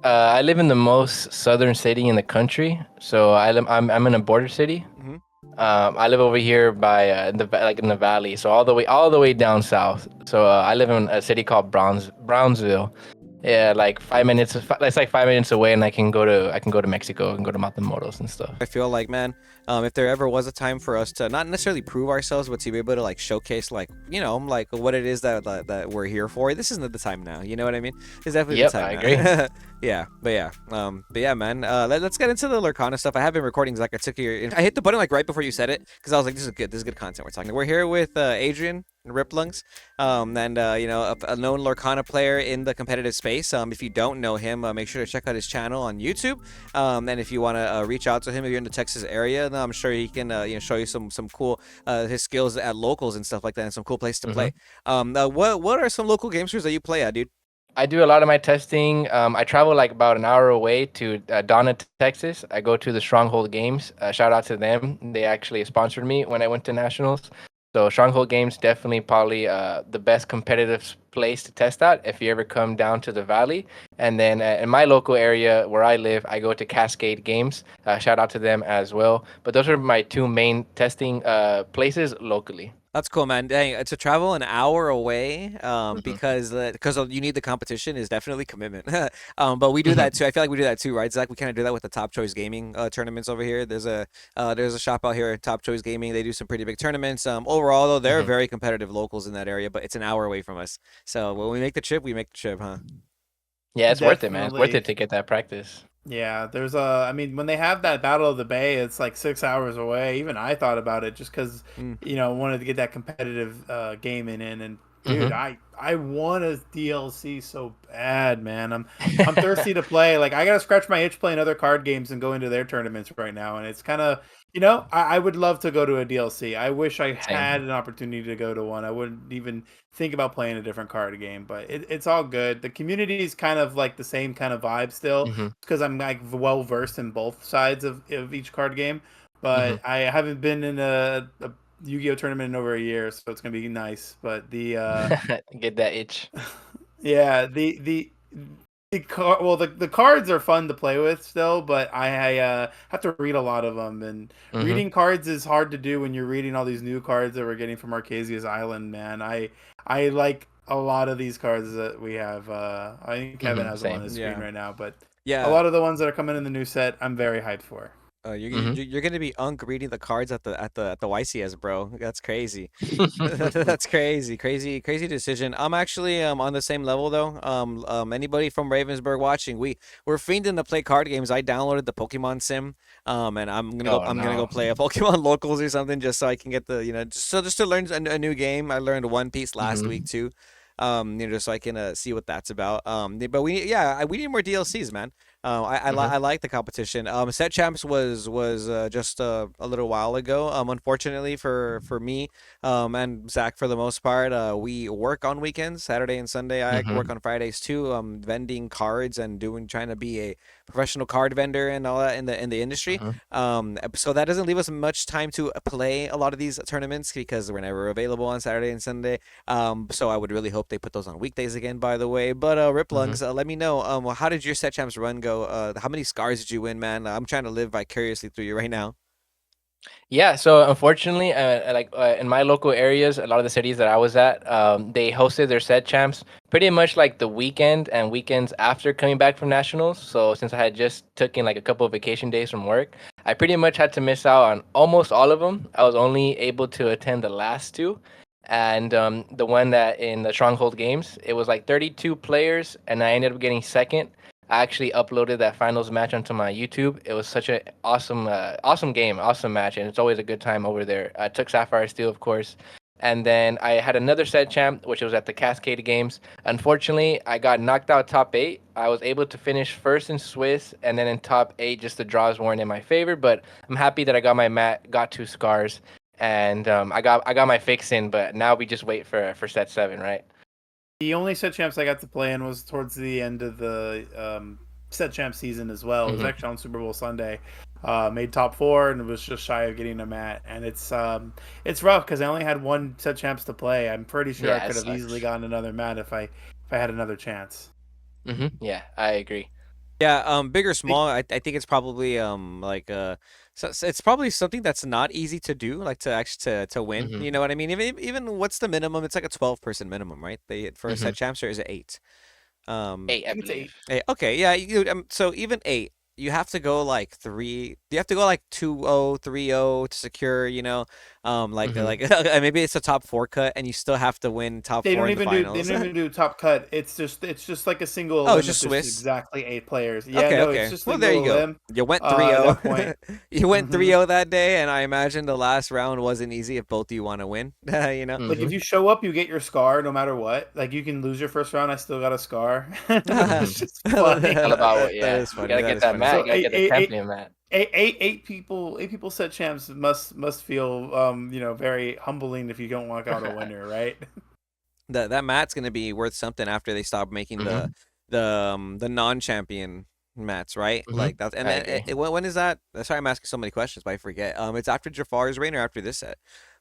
I live in the most southern city in the country, so I'm in a border city. Hmm. I live over here by like in the valley, so all the way down south. So I live in a city called Brownsville. Yeah, like 5 minutes. It's like 5 minutes away, and I can go to Mexico and go to Matamoros and stuff. I feel like, man, if there ever was a time for us to not necessarily prove ourselves, but to be able to like showcase, like like what it is that we're here for, this isn't the time now. You know what I mean? It's definitely the Yep, time I agree. now. Yeah, but yeah, man. Let's get into the Lorcana stuff. I have been recording, Zach. I hit the button like right before you said it because I was like, this is good. This is good content we're talking. We're here with Adrian. Rip Lungs, and a known Lorcana player in the competitive space. If you don't know him, make sure to check out his channel on YouTube. And if you want to reach out to him if you're in the Texas area, then I'm sure he can show you some cool his skills at locals and stuff like that, and some cool place to hmm play. What are some local game shows that you play at, dude? I do a lot of my testing. I travel like about an hour away to Donna, Texas. I go to the Stronghold Games. Shout out to them. They actually sponsored me when I went to nationals. So Stronghold Games definitely probably the best competitive place to test at if you ever come down to the valley. And then in my local area where I live, I go to Cascade Games. Shout out to them as well. But those are my two main testing places locally. That's cool, man. Dang, to travel an hour away, hmm because you need the competition is definitely commitment. But we do that hmm too. I feel like we do that too, right, Zach? We kind of do that with the Top Choice Gaming tournaments over here. There's a shop out here, Top Choice Gaming. They do some pretty big tournaments. Overall though, they're hmm very competitive locals in that area, but it's an hour away from us. So when we make the trip, we make the trip, huh? Yeah, it's worth it, man. It's worth Definitely. it to get that practice. Yeah, there's a. I mean, when they have that Battle of the Bay, it's like 6 hours away. Even I thought about it just because, Mm. wanted to get that competitive gaming in. And dude, hmm I want a DLC so bad, man. I'm thirsty to play. Like I gotta scratch my itch playing other card games and go into their tournaments right now. And it's kind of, I would love to go to a DLC. I wish I had Same. an opportunity to go to one. I wouldn't even think about playing a different card game, but it's all good. The community is kind of like the same kind of vibe still hmm because I'm like well versed in both sides of each card game. hmm But I haven't been in a Yu-Gi-Oh tournament in over a year, so it's gonna be nice. But the Get that itch. yeah, the cards are fun to play with still, but I have to read a lot of them, and hmm reading cards is hard to do when you're reading all these new cards that we're getting from Arcasia's Island. Man, I like a lot of these cards that we have. I think Kevin has them on Same. his screen Yeah. right now, but a Yeah. lot of the ones that are coming in the new set, I'm very hyped for. hmm You're gonna be reading the cards at the YCS, bro. That's crazy. That's crazy decision. I'm actually on the same level though. Anybody from Ravensburg watching, we're fiending to play card games. I downloaded the Pokemon Sim, and Oh I'm gonna go no. play a Pokemon Locals or something just so I can get the just to learn a new game. I learned One Piece last week hmm too. Just so I can see what that's about. But we need more DLCs, man. I hmm like the competition. Set Champs was just a little while ago. Unfortunately for me, and Zach for the most part, we work on weekends, Saturday and Sunday. I work hmm on Fridays too. Vending cards and trying to be a professional card vendor and all that in the industry. hmm So that doesn't leave us much time to play a lot of these tournaments because we're never available on Saturday and Sunday. So I would really hope they put those on weekdays again, by the way. But Rip hmm Lungs, let me know. How did your set champs run go? How many scars did you win, man? I'm trying to live vicariously through you right now. Yeah, so unfortunately, like in my local areas, a lot of the cities that I was at, they hosted their set champs pretty much like the weekend and weekends after coming back from nationals. So since I had just taken like a couple of vacation days from work, I pretty much had to miss out on almost all of them. I was only able to attend the last two, and the one that in the Stronghold games, it was like 32 players, and I ended up getting second. I actually uploaded that finals match onto my YouTube. It was such an awesome game, awesome match, and it's always a good time over there. I took Sapphire Steel, of course, and then I had another set champ, which was at the Cascade Games. Unfortunately, I got knocked out top eight. I was able to finish first in Swiss, and then in top eight, just the draws weren't in my favor. But I'm happy that I got my got two scars, and I got my fix in. But now we just wait for set seven, right? The only set champs I got to play in was towards the end of the set champ season as well. It was hmm actually on Super Bowl Sunday. Made top four and was just shy of getting a mat. And it's rough because I only had one set champs to play. I'm pretty sure I Yeah, it could have easily sucks. gotten another mat if I had another chance. Yeah, I agree. Yeah, big or small, I think it's probably like so it's probably something that's not easy to do, like to actually to win. Hmm. You know what I mean? Even what's the minimum? It's like a 12-person minimum, right? They for a Hmm. set champs, or is it eight? Um, 8, I I think it's believe. 8. okay, yeah. So even eight, you have to go like three. You have to go like 2-0, 3-0 to secure. Hmm. Maybe it's a top four cut, and you still have to win top They four don't in the even do they finals. don't even do top cut. It's just like a single Oh, it's elim just if there's Swiss. exactly 8 players. Yeah, Okay, no, it's okay. just Well, there you single go. elim. You went At 3-0. that point. You went Hmm. 3-0 that day, and I imagine the last round wasn't easy if both of you want to win. You know? Like if Hmm. you show up, you get your scar no matter what. Like you can lose your first round, I still got a scar, which that, is just funny. All about what? that Yeah, is you funny. gotta That get is that funny. mat. So You gotta get the champion mat. eight people set champs must feel very humbling if you don't walk out a winner, right? That mat's gonna be worth something after they stop making the Hmm. the non-champion mats, right? Hmm. Like that. And I then agree. when is that? Sorry, I'm asking so many questions, but I forget. It's after Jafar's reign or after this set.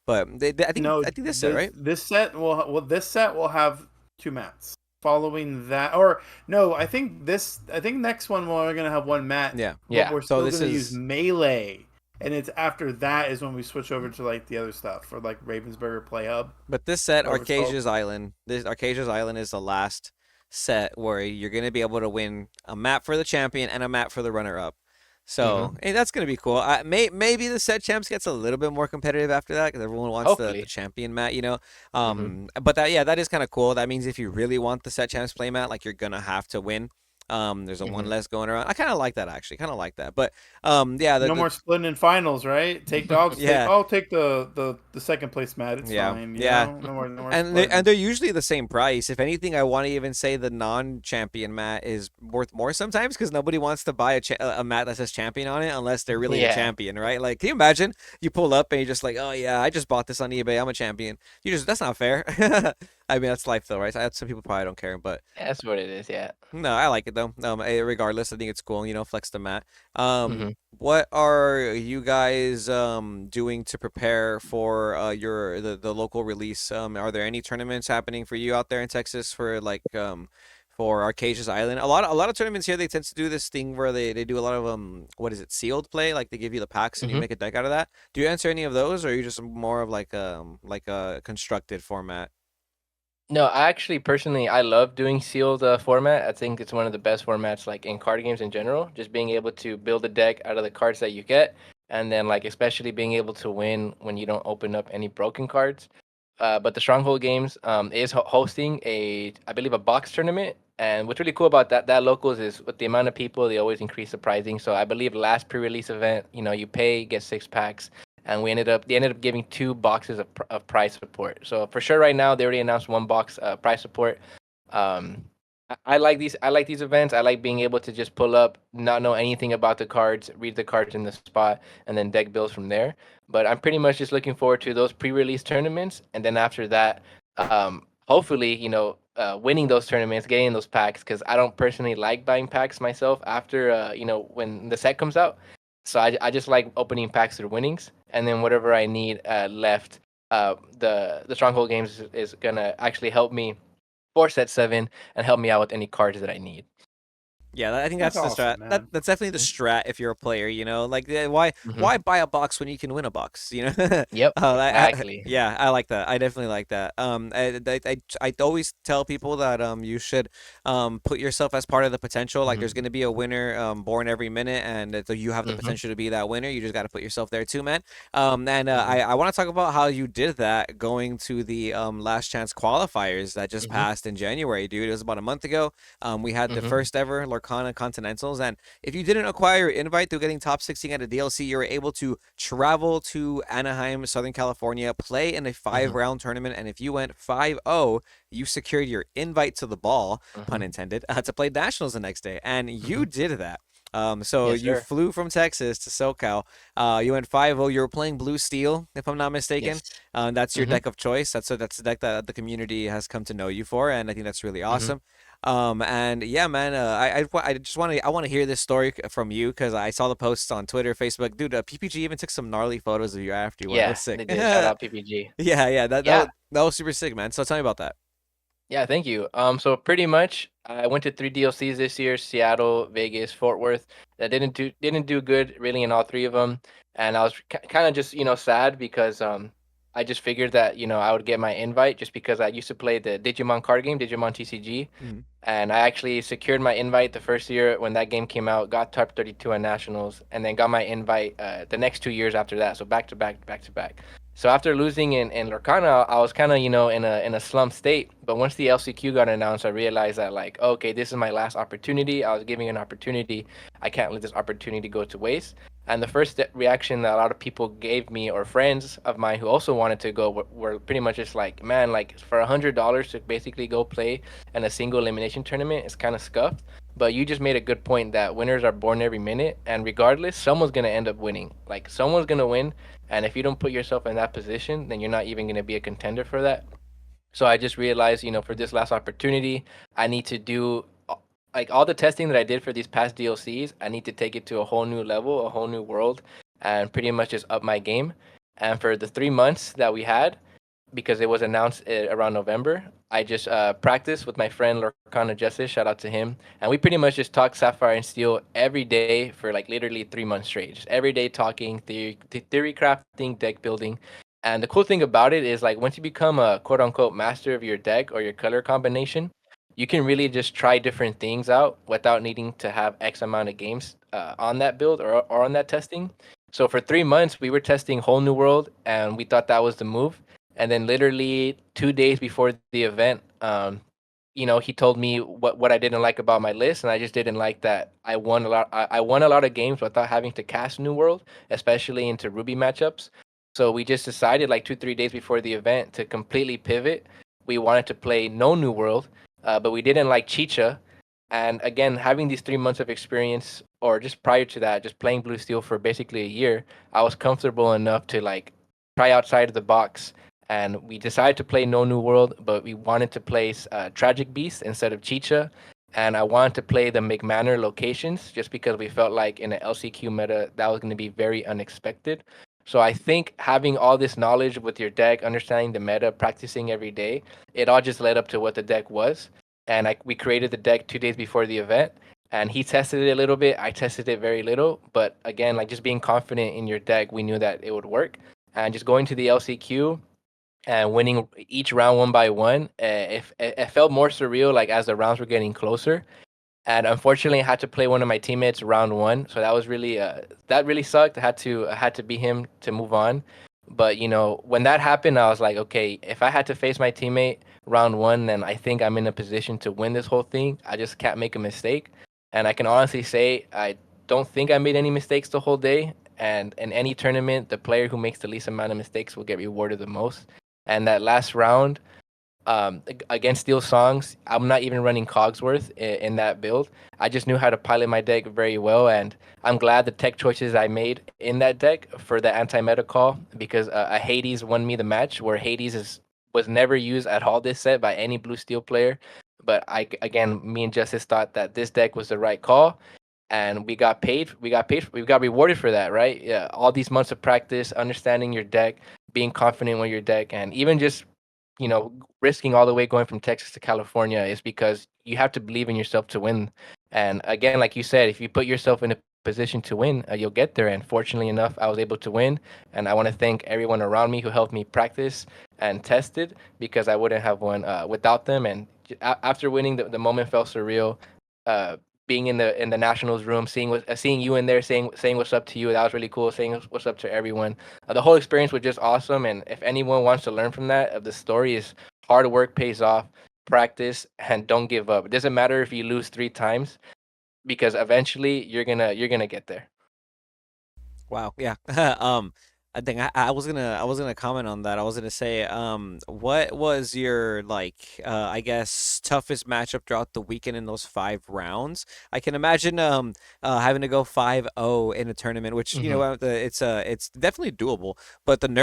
But No, I think this set, this right? this set will have two mats. Following that, or no, I think next one we're gonna have one mat, Yeah. but Yeah. we're So still this gonna use is melee, and it's after that is when we switch over to like the other stuff, or like Ravensburger Play Hub, But this set, whatever it's called. Arcasia's Island, this Arcasia's Island is the last set where you're gonna be able to win a map for the champion and a map for the runner-up. So Hmm. that's gonna be cool. Maybe the set champs gets a little bit more competitive after that because everyone wants the Hopefully. champion mat, you know. Hmm. But that is kind of cool. That means if you really want the set champs play mat, like you're gonna have to win. There's a one Hmm. less going around. I kind of like that actually. Kind of like that. But yeah, No more splitting in finals, right? yeah. I'll take the second place mat. It's Yeah, fine, yeah. no more And splitting. they're usually the same price. If anything, I want to even say the non-champion mat is worth more sometimes because nobody wants to buy a mat that says champion on it unless they're really the Yeah. champion, right? Like, can you imagine you pull up and you're just like, oh yeah, I just bought this on eBay. I'm a champion. That's not fair. I mean, that's life though, right? Some people probably don't care, but That's what it is. Yeah. no, I like it though. Regardless, I think it's cool. Flex the mat. Hmm. What are you guys doing to prepare for the local release? Are there any tournaments happening for you out there in Texas for for Arcasia's Island? A lot of tournaments here they tend to do this thing where they do a lot of what is it, sealed play? Like they give you the packs and you Hmm. make a deck out of that. Do you answer any of those, or are you just more of like a constructed format? No, I actually personally I love doing sealed format. I think it's one of the best formats like in card games in general. Just being able to build a deck out of the cards that you get, and then like especially being able to win when you don't open up any broken cards. But the Stronghold Games is hosting I believe, a box tournament. And what's really cool about that locals is with the amount of people, they always increase the pricing. So I believe last pre-release event, you pay, get 6 packs, and they ended up giving 2 boxes of prize support. So for sure, right now they already announced 1 box prize support. Um, I like these. I like these events. I like being able to just pull up, not know anything about the cards, read the cards in the spot, and then deck builds from there. But I'm pretty much just looking forward to those pre-release tournaments, and then after that, hopefully, winning those tournaments, getting those packs. Because I don't personally like buying packs myself after, when the set comes out. So I just like opening packs through winnings, and then whatever I need left, the Stronghold Games is gonna actually help me for set 7 and help me out with any cards that I need. Yeah, I think That's that's the awesome, strat. man. That's definitely the strat if you're a player. Like why Mm-hmm. why buy a box when you can win a box? Yep, exactly. Yeah, I like that. I definitely like that. I always tell people that you should put yourself as part of the potential. Like there's Mm-hmm. gonna be a winner born every minute, and so you have the Mm-hmm. potential to be that winner. You just got to put yourself there too, man. And Mm-hmm. I want to talk about how you did that going to the last chance qualifiers that just Mm-hmm. passed in January, dude. It was about a month ago. We had the Mm-hmm. first ever Lorcana Continentals, and if you didn't acquire your invite through getting top 16 at a DLC, you were able to travel to Anaheim, Southern California, play in a Mm-hmm. five-round tournament, and if you went 5-0, you secured your invite to the ball, pun Mm-hmm. intended, to play nationals the next day, and Mm-hmm. you did that. So Yes, you sir. flew from Texas to SoCal. You went 5-0. You were playing Blue Steel, if I'm not mistaken. Yes. That's your Mm-hmm. deck of choice. That's the deck that the community has come to know you for, and I think that's really Mm-hmm. awesome. And yeah, man, I just want to hear this story from you because I saw the posts on Twitter, Facebook. Dude, PPG even took some gnarly photos of you after you won. It Yeah, was sick. they did. Shout out PPG. Yeah, yeah, Yeah. that was super sick, man. So tell me about that. Yeah, thank you. So pretty much, I went to three DLCs this year: Seattle, Vegas, Fort Worth. I didn't do good really in all three of them, and I was kind of just sad because I just figured that I would get my invite just because I used to play the Digimon card game, Digimon TCG, Mhm. and I actually secured my invite the first year when that game came out, got top 32 on nationals, and then got my invite the next 2 years after that. So back to back, back to back. So after losing in Lorcana, I was kind of in a slump state. But once the LCQ got announced, I realized that like, okay, this is my last opportunity. I was giving an opportunity. I can't let this opportunity go to waste. And the first reaction that a lot of people gave me, or friends of mine who also wanted to go, were pretty much just like, man, like for $100 to basically go play in a single elimination tournament is kind of scuffed. But you just made a good point that winners are born every minute, and regardless, someone's gonna end up winning. Like someone's gonna win, and if you don't put yourself in that position, then you're not even gonna be a contender for that. So I just realized, for this last opportunity, I need to do like all the testing that I did for these past DLCs. I need to take it to a whole new level, a whole new world, and pretty much just up my game. And for the 3 months that we had, because it was announced around November, I just practiced with my friend Lorcana Justice. Shout out to him. And we pretty much just talked Sapphire and Steel every day for like literally 3 months straight. Just every day talking theory crafting, deck building. And the cool thing about it is like once you become a quote unquote master of your deck or your color combination, you can really just try different things out without needing to have X amount of games on that build or on that testing. So for 3 months, we were testing whole new world, and we thought that was the move. And then literally 2 days before the event, he told me what I didn't like about my list, and I just didn't like that I won a lot. I won a lot of games without having to cast New World, especially into Ruby matchups. So we just decided like 2 3 days before the event to completely pivot. We wanted to play no New World, but we didn't like Chicha. And again, having these 3 months of experience, or just prior to that, just playing Blue Steel for basically a year, I was comfortable enough to like try outside of the box. And we decided to play No New World, but we wanted to play Tragic Beast instead of Chicha. And I wanted to play the McManor locations just because we felt like in the LCQ meta that was going to be very unexpected. So I think having all this knowledge with your deck, understanding the meta, practicing every day, it all just led up to what the deck was. And we created the deck 2 days before the event, and he tested it a little bit. I tested it very little, but again, like just being confident in your deck, we knew that it would work. And just going to the LCQ and winning each round one by one, it felt more surreal like as the rounds were getting closer. And unfortunately, I had to play one of my teammates round one, so that was really that really sucked. I had to beat him to move on. But when that happened, I was like, okay, if I had to face my teammate round one, then I think I'm in a position to win this whole thing. I just can't make a mistake, and I can honestly say I don't think I made any mistakes the whole day. And in any tournament, the player who makes the least amount of mistakes will get rewarded the most. And that last round, against Steel Songs, I'm not even running Cogsworth in that build. I just knew how to pilot my deck very well, and I'm glad the tech choices I made in that deck for the anti-meta call, because a Hades won me the match, where was never used at all this set by any Blue Steel player. But again, me and Justice thought that this deck was the right call, and we got paid. We got rewarded for that, right? Yeah, all these months of practice, understanding your deck, being confident with your deck, and even just risking all the way going from Texas to California is because you have to believe in yourself to win. And again, like you said, if you put yourself in a position to win, you'll get there. And fortunately enough, I was able to win. And I want to thank everyone around me who helped me practice and tested, because I wouldn't have won without them. And after winning, the moment felt surreal. Being in the nationals room, seeing you in there, saying what's up to you, that was really cool. Saying what's up to everyone, the whole experience was just awesome. And if anyone wants to learn from that, the story is hard work pays off, practice, and don't give up. It doesn't matter if you lose 3 times, because eventually you're gonna get there. Wow. Yeah. I think I was gonna comment on that. I was gonna say, what was your like, I guess toughest matchup throughout the weekend in those 5 rounds? I can imagine having to go 5-0 in a tournament, which Hmm. it's definitely doable, but Hmm.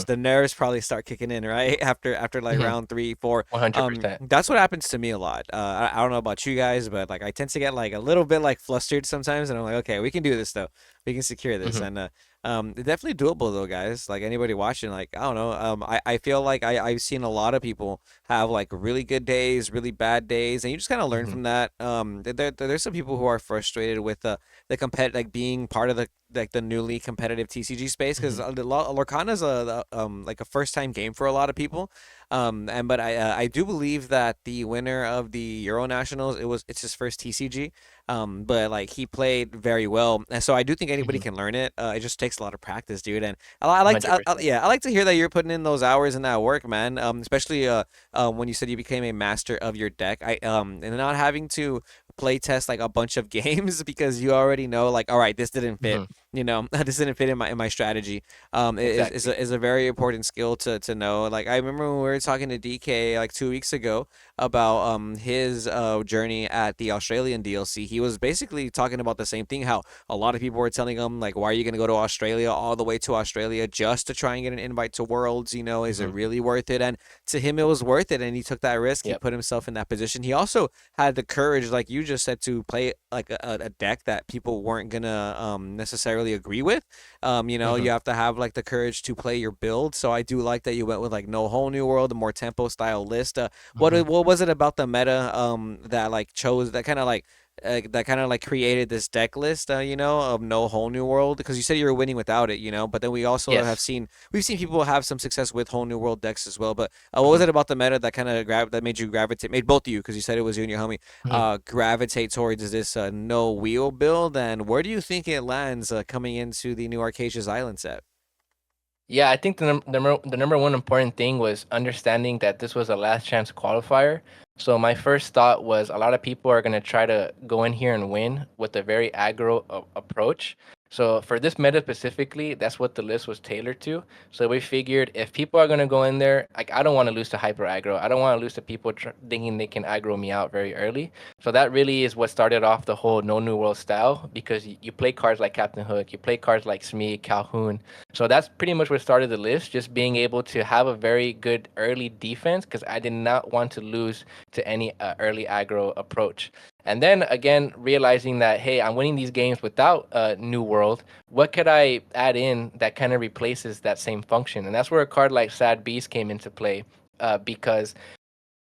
the nerves probably start kicking in right after like Hmm. round 3 4. 100%. That's what happens to me a lot. I don't know about you guys, but like I tend to get like a little bit like flustered sometimes, and I'm like, okay, we can do this though. we can secure this. Hmm. And definitely doable though, guys. Like anybody watching, like I don't know. I feel like I've seen a lot of people have like really good days, really bad days, and you just kind of learn Hmm. from that. There's some people who are frustrated with like being part of the newly competitive TCG space because Hmm. Lorcana's like a first time game for a lot of people. And but I do believe that the winner of the Euro Nationals, it's his first TCG. But like he played very well, and so I do think anybody Hmm. can learn it. It just takes a lot of practice, dude. And I like to, 100%. yeah, I like to hear that you're putting in those hours and that work, man. Especially when you said you became a master of your deck. And not having to play test like a bunch of games because you already know like, all right, this didn't fit. Hmm. You know, this didn't fit in my strategy. Exactly. Is a very important skill to know. Like I remember when we were talking to DK like 2 weeks ago about his journey at the Australian DLC. He was basically talking about the same thing. How a lot of people were telling him like, why are you going to go to Australia all the way to Australia just to try and get an invite to Worlds? You know, is it Hmm. really worth it? And to him, it was worth it, and he took that risk. He Yep. put himself in that position. He also had the courage, like you just said, to play like a deck that people weren't gonna necessarily agree with. You know, Hmm. you have to have like the courage to play your build. So I do like that you went with like no whole new world, a more tempo style list. Hmm. What was it about the meta that like chose that kind of like created this deck list, you know, of no whole new world? Because you said you were winning without it, you know, but then we also Yes. we've seen people have some success with whole new world decks as well. But what was Hmm. it about the meta that kind of that made you gravitate, made both of you, because you said it was you and your homie, Hmm. gravitate towards this no wheel build? And where do you think it lands coming into the new Arcasia's Island set? Yeah, I think the number one important thing was understanding that this was a last chance qualifier. So my first thought was a lot of people are going to try to go in here and win with a very aggro approach. So for this meta specifically, that's what the list was tailored to. So we figured if people are going to go in there, like I don't want to lose to hyper aggro. I don't want to lose to people thinking they can aggro me out very early. So that really is what started off the whole no new world style because you play cards like Captain Hook, you play cards like Smee, Calhoun, so that's pretty much what started the list, just being able to have a very good early defense because I did not want to lose to any early aggro approach. And then again, realizing that, hey, I'm winning these games without New World. What could I add in that kind of replaces that same function? And that's where a card like Sad Beast came into play because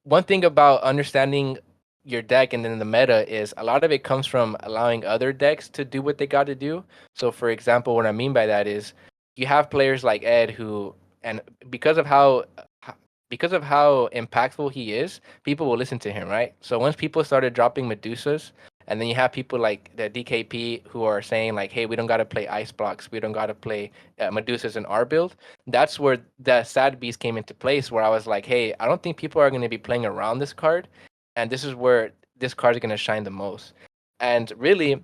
one thing about understanding your deck and then the meta is a lot of it comes from allowing other decks to do what they got to do. So, for example, what I mean by that is you have players like Ed who, and because of how impactful he is, people will listen to him, right? So once people started dropping Medusas, and then you have people like the DKP who are saying like, "Hey, we don't got to play ice blocks. We don't got to play Medusas in our build." That's where the Sad Beast came into place. Where I was like, "Hey, I don't think people are going to be playing around this card, and this is where this card is going to shine the most." And really,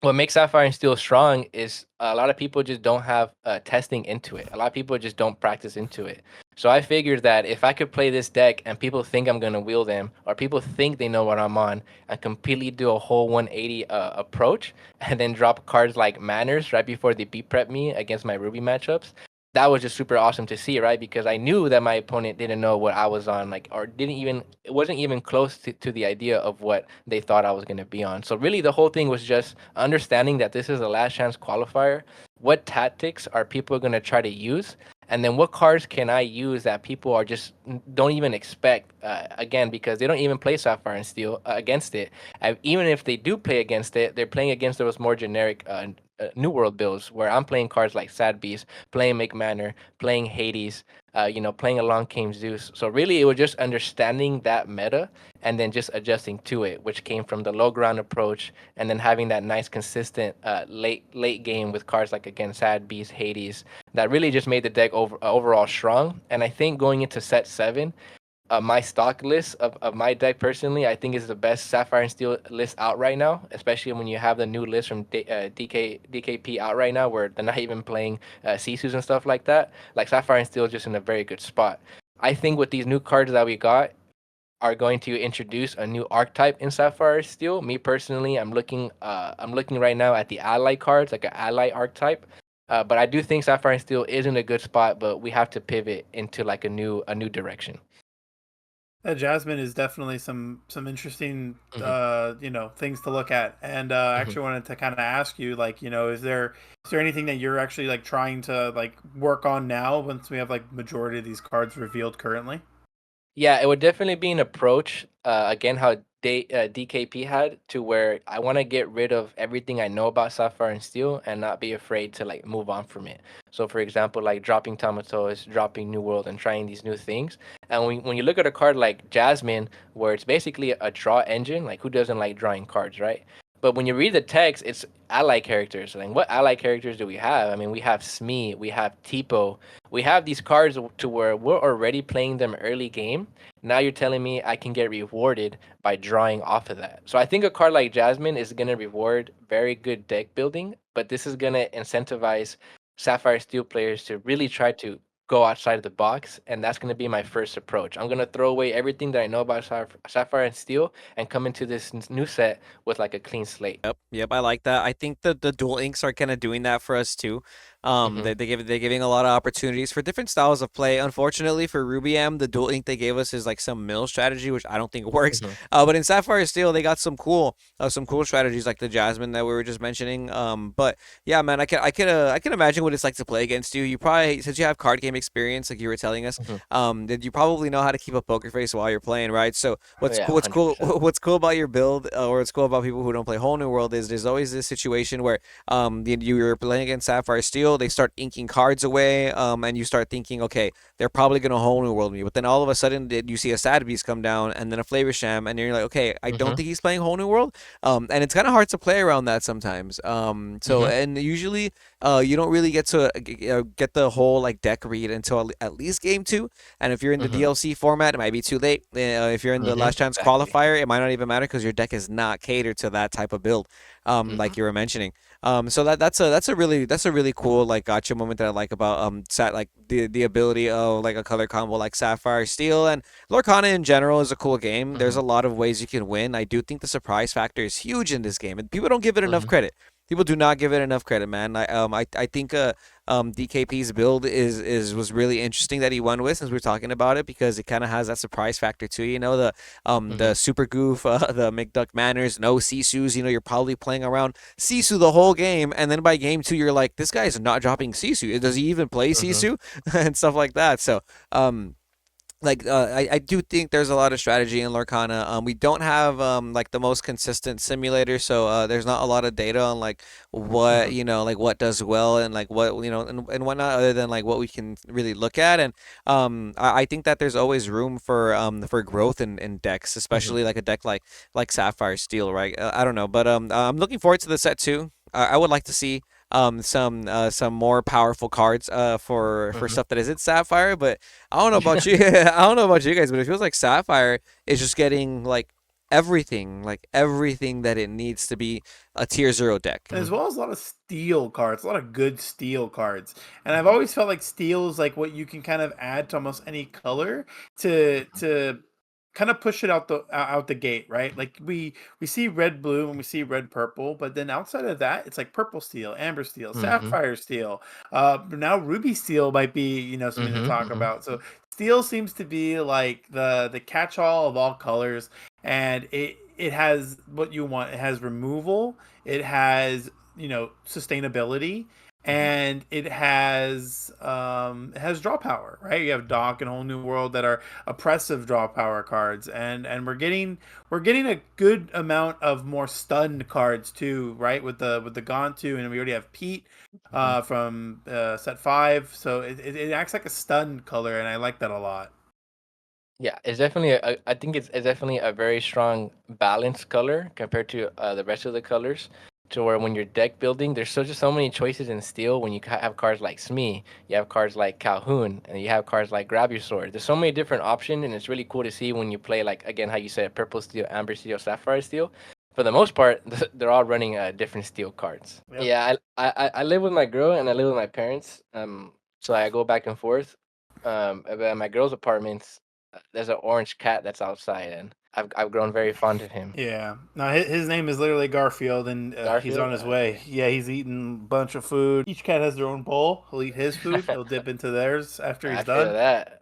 what makes Sapphire and Steel strong is a lot of people just don't have testing into it. A lot of people just don't practice into it. So I figured that if I could play this deck and people think I'm gonna wheel them, or people think they know what I'm on, and completely do a whole 180 approach, and then drop cards like Manners right before they beat prep me against my Ruby matchups, that was just super awesome to see, right? Because I knew that my opponent didn't know what I was on, like, or didn't even, it wasn't even close to the idea of what they thought I was gonna be on. So really, the whole thing was just understanding that this is a last chance qualifier. What tactics are people gonna try to use? And then what cards can I use that people are just don't even expect again because they don't even play Sapphire and Steel against it. Even if they do play against it, they're playing against those more generic New World builds where I'm playing cards like Sad Beast, playing McManor, playing Hades, playing Along Came Zeus. So really, it was just understanding that meta and then just adjusting to it, which came from the low ground approach and then having that nice consistent late game with cards like again Sad Beast, Hades, that really just made the deck overall strong. And I think going into set seven, my stock list of my deck personally, I think is the best Sapphire and Steel list out right now, especially when you have the new list from DKP out right now, where they're not even playing Sisus and stuff like that. Like Sapphire and Steel is just in a very good spot. I think with these new cards that we got, are going to introduce a new archetype in Sapphire Steel. Me personally, I'm looking right now at the ally cards, like an ally archetype. But I do think Sapphire Steel is in a good spot, but we have to pivot into like a new direction. Jasmine is definitely some interesting Hmm. things to look at. And I Hmm. actually wanted to kind of ask you, like, is there anything that you're actually like trying to like work on now once we have like majority of these cards revealed currently? Yeah, it would definitely be an approach, again, how DKP had, to where I want to get rid of everything I know about Sapphire and Steel and not be afraid to like move on from it. So, for example, like dropping Thaumaturge, dropping New World, and trying these new things. And when you look at a card like Jasmine, where it's basically a draw engine, like who doesn't like drawing cards, right? But when you read the text, it's ally characters. Like, what ally characters do we have? I mean, we have Smee, we have Tipo, we have these cards to where we're already playing them early game. Now you're telling me I can get rewarded by drawing off of that. So I think a card like Jasmine is going to reward very good deck building, but this is going to incentivize Sapphire Steel players to really try to go outside of the box, and that's going to be my first approach. I'm going to throw away everything that I know about Sapphire and Steel and come into this new set with like a clean slate. Yep, I like that. I think the dual inks are kind of doing that for us too. Hmm. They're giving a lot of opportunities for different styles of play. Unfortunately for Ruby M, the dual ink they gave us is like some mill strategy, which I don't think works. Hmm. But in Sapphire Steel, they got some cool strategies like the Jasmine that we were just mentioning. But yeah, man, I can imagine what it's like to play against you. You probably, since you have card game experience, like you were telling us, Hmm. that you probably know how to keep a poker face while you're playing, right? So Oh, yeah, 100%. what's cool about your build, or what's cool about people who don't play Whole New World is there's always this situation where you're playing against Sapphire Steel, they start inking cards away, and you start thinking, okay, they're probably gonna Whole New World me, but then all of a sudden you see a Sad Beast come down and then a Flavor Sham, and you're like, okay, I don't Hmm. think he's playing Whole New World, and it's kind of hard to play around that sometimes. So Hmm. and usually you don't really get to get the whole like deck read until at least game two. And if you're in the Hmm. DLC format, it might be too late. If you're in the Hmm. last chance Exactly. qualifier, it might not even matter because your deck is not catered to that type of build, Hmm. like you were mentioning. So that's a really cool like gotcha moment that I like about like the ability of like a color combo like Sapphire Steel and Lorcana in general is a cool game. There's Hmm. a lot of ways you can win. I do think the surprise factor is huge in this game, and people don't give it enough Hmm. credit. People do not give it enough credit, man. I think DKP's build is was really interesting that he won with, since we're talking about it, because it kind of has that surprise factor too. You know, the Hmm. super goof, the McDuck manners, no Sisus. You know, you're probably playing around Sisu the whole game, and then by game two, you're like, this guy's not dropping Sisu. Does he even play Hmm. Sisu and stuff like that? So like I do think there's a lot of strategy in Lorcana. We don't have like the most consistent simulator, so there's not a lot of data on like what Hmm. you know like what does well and like what you know and whatnot, other than like what we can really look at. And I think that there's always room for growth in decks, Hmm. especially like a deck like Sapphire Steel, right? I don't know, but I'm looking forward to the set too. I would like to see some more powerful cards for Hmm. stuff that isn't Sapphire, but I don't know about you. I don't know about you guys, but it feels like Sapphire is just getting like everything that it needs to be a tier zero deck. As Hmm. well as a lot of steel cards, a lot of good steel cards. And I've Hmm. always felt like steel is like what you can kind of add to almost any color to kind of push it out the gate, right? Like we see red blue and we see red purple, but then outside of that, it's like purple steel, amber steel, Hmm. sapphire steel. But now ruby steel might be, something to Hmm. talk Hmm. about. So steel seems to be like the catch-all of all colors, and it has what you want. It has removal, it has sustainability, and it has draw power, right? You have Doc and Whole New World that are oppressive draw power cards, and we're getting a good amount of more stunned cards too, right? With the Gontu, and we already have Pete Hmm. from set 5, so it acts like a stun color, and I like that a lot. Yeah, it's definitely I think it's definitely a very strong balanced color compared to the rest of the colors. To where when you're deck building, there's just so many choices in steel. When you have cards like Smee, you have cards like Calhoun, and you have cards like Grab Your Sword. There's so many different options, and it's really cool to see when you play, like, again, how you said, purple steel, amber steel, sapphire steel. For the most part, they're all running different steel cards. Yep. Yeah, I live with my girl and I live with my parents. So I go back and forth. At my girl's apartments, there's an orange cat that's outside, and I've grown very fond of him. Yeah. No, his name is literally Garfield, and he's Garfield. on his way. Okay. Yeah, he's eating a bunch of food. Each cat has their own bowl. He'll eat his food. He'll dip into theirs after I he's feel done. that.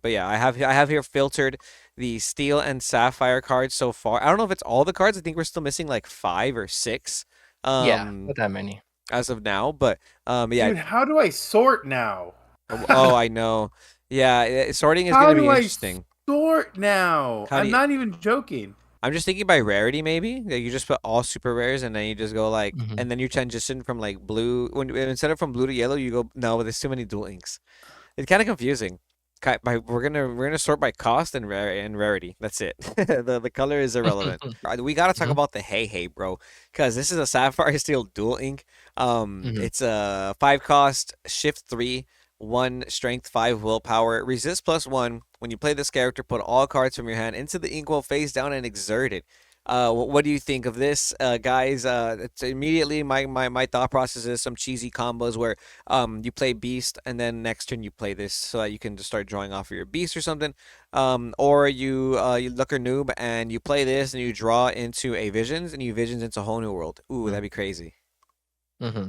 But yeah, I have here filtered the Steel and Sapphire cards so far. I don't know if it's all the cards. I think we're still missing like 5 or 6 Yeah, um not that many. as of now. But yeah. Dude, how do I sort now? Oh, I know. Yeah, sorting is How gonna be do I interesting. sort now? How do I'm you? not even joking. I'm just thinking by rarity, maybe. Like you just put all super rares, and then you just go like, Hmm. and then you transition from like blue. When instead of from blue to yellow, you go no. There's too many dual inks. It's kind of confusing. We're gonna sort by cost and rarity. That's it. The color is irrelevant. We gotta talk Hmm. about the hey bro, because this is a Sapphire Steel dual ink. Hmm. It's a 5 cost, shift 3, 1 strength 5 willpower, resist +1. When you play this character, put all cards from your hand into the inkwell face down and exert it. What do you think of this, guys? It's immediately my thought process is some cheesy combos where you play beast and then next turn you play this so that you can just start drawing off of your beast or something. Or you look a noob and you play this and you draw into a visions and you visions into a whole new world. Ooh, that'd be crazy.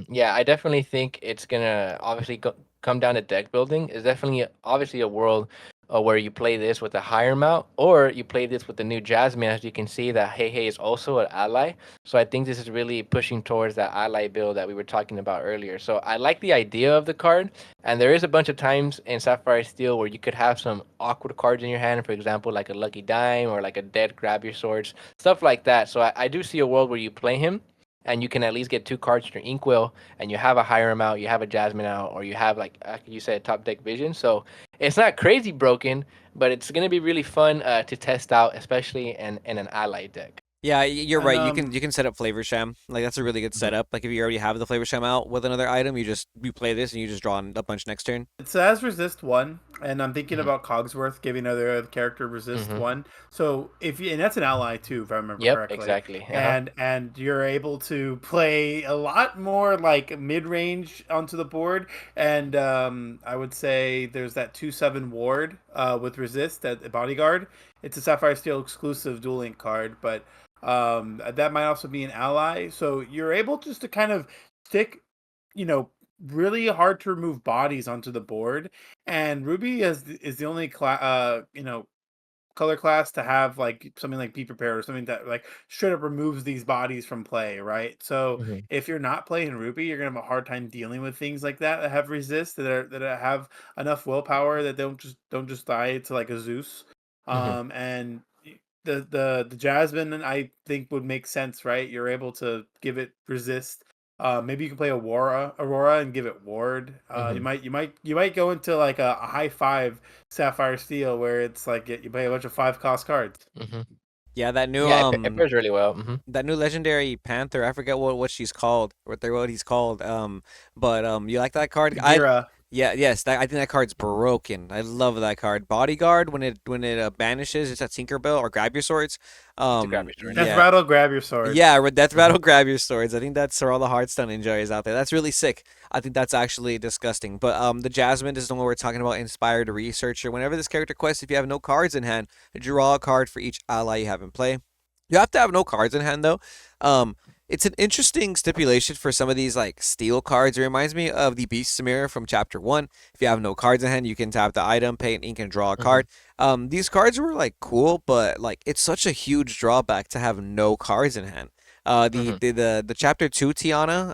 Yeah, I definitely think it's gonna obviously come down to deck building. It's definitely obviously a world where you play this with a higher amount, or you play this with the new Jasmine. As you can see, that Hey Hey is also an ally. So I think this is really pushing towards that ally build that we were talking about earlier. So I like the idea of the card, and there is a bunch of times in Sapphire Steel where you could have some awkward cards in your hand. For example, like a Lucky Dime or like a Dead Grab Your Swords, stuff like that. So I do see a world where you play him and you can at least get 2 cards in your inkwell, and you have a higher amount, you have a Jasmine out, or you have like you said, top deck vision. So it's not crazy broken, but it's gonna be really fun to test out, especially in an ally deck. Yeah, you're And right. You can set up Flavor Sham. Like that's a really good Hmm. setup. Like if you already have the Flavor Sham out with another item, you play this and you just draw a bunch next turn. it says resist 1, and I'm thinking Hmm. about Cogsworth giving other character resist Hmm. 1. So if you, and that's an ally too, if I remember Yep, correctly. exactly. Uh-huh. And you're able to play a lot more like mid range onto the board. And I would say there's that 2/7 ward with resist that bodyguard. It's a Sapphire Steel exclusive dual link card, but that might also be an ally. So you're able just to kind of stick, you know, really hard to remove bodies onto the board. And Ruby is the only color class to have like something like Be Prepared or something that like straight up removes these bodies from play, right? So Hmm. if you're not playing Ruby, you're gonna have a hard time dealing with things like that have resist that have enough willpower that don't just die to like a Zeus. Hmm. And the Jasmine I think would make sense, right? You're able to give it resist. Maybe you can play Aurora and give it ward. You Hmm. might go into like a high five Sapphire Steel where it's like you play a bunch of 5 cost cards. Hmm. Yeah, that new Yeah, it pairs really well. Hmm. that new legendary panther. I forget what she's called, what he's called. But you like that card? Gira. Yeah, yes. I think that card's broken. I love that card. Bodyguard when it banishes, it's at Tinkerbell or Grab Your Swords. To grab your sword. Death Yeah. Yeah, Rattle, grab your swords. yeah. Death Hmm. Rattle, Grab Your Swords. I think that's for all the Hearthstone enjoyers out there. That's really sick. I think that's actually disgusting. But the Jasmine is the one we're talking about. Inspired Researcher. Whenever this character quests, if you have no cards in hand, draw a card for each ally you have in play. You have to have no cards in hand though. Um, it's an interesting stipulation for some of these like steel cards. It reminds me of the Beast Mirror from Chapter One. If you have no cards in hand, you can tap the item, pay an ink, and draw a Hmm. card. These cards were like cool, but like it's such a huge drawback to have no cards in hand. Hmm. The Chapter Two Tiana,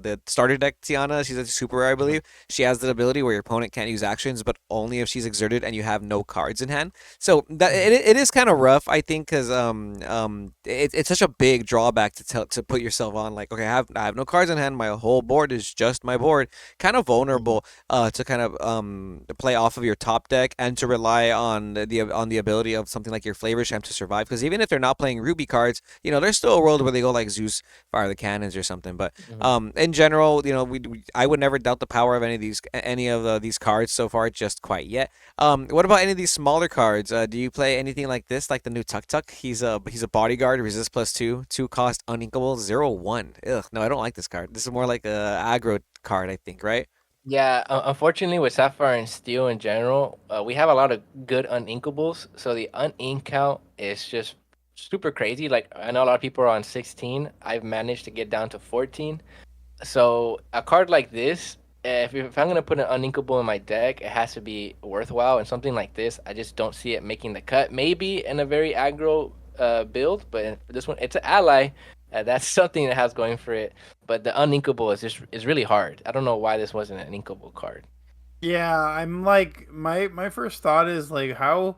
the starter deck Tiana, she's a super rare, I Hmm. believe. She has the ability where your opponent can't use actions, but only if she's exerted and you have no cards in hand. So that Hmm. it is kind of rough, I think, because it's such a big drawback to put yourself on. Like, okay, I have no cards in hand. My whole board is just my board. Kind of Hmm. vulnerable to kind of play off of your top deck and to rely on the ability of something like your Flavor Sham to survive. Because even if they're not playing Ruby cards, there's still a world where they go like Zeus, fire the cannons or something. But Hmm. in general, I would never doubt the power of these cards so far, just quite yet. What about any of these smaller cards? Do you play anything like this, like the new Tuk Tuk? He's a bodyguard, resist +2, 2 cost, uninkable, 0/1. Ugh, no, I don't like this card. This is more like a aggro card, I think, right? Yeah, unfortunately, with Sapphire and Steel in general, we have a lot of good uninkables. So the unink count is just super crazy. Like I know a lot of people are on 16. I've managed to get down to 14. So a card like this, if I'm gonna put an uninkable in my deck, it has to be worthwhile. And something like this, I just don't see it making the cut. Maybe in a very aggro build, but this one, it's an ally. That's something it has going for it. But the uninkable is really hard. I don't know why this wasn't an inkable card. Yeah, I'm like my first thought is like how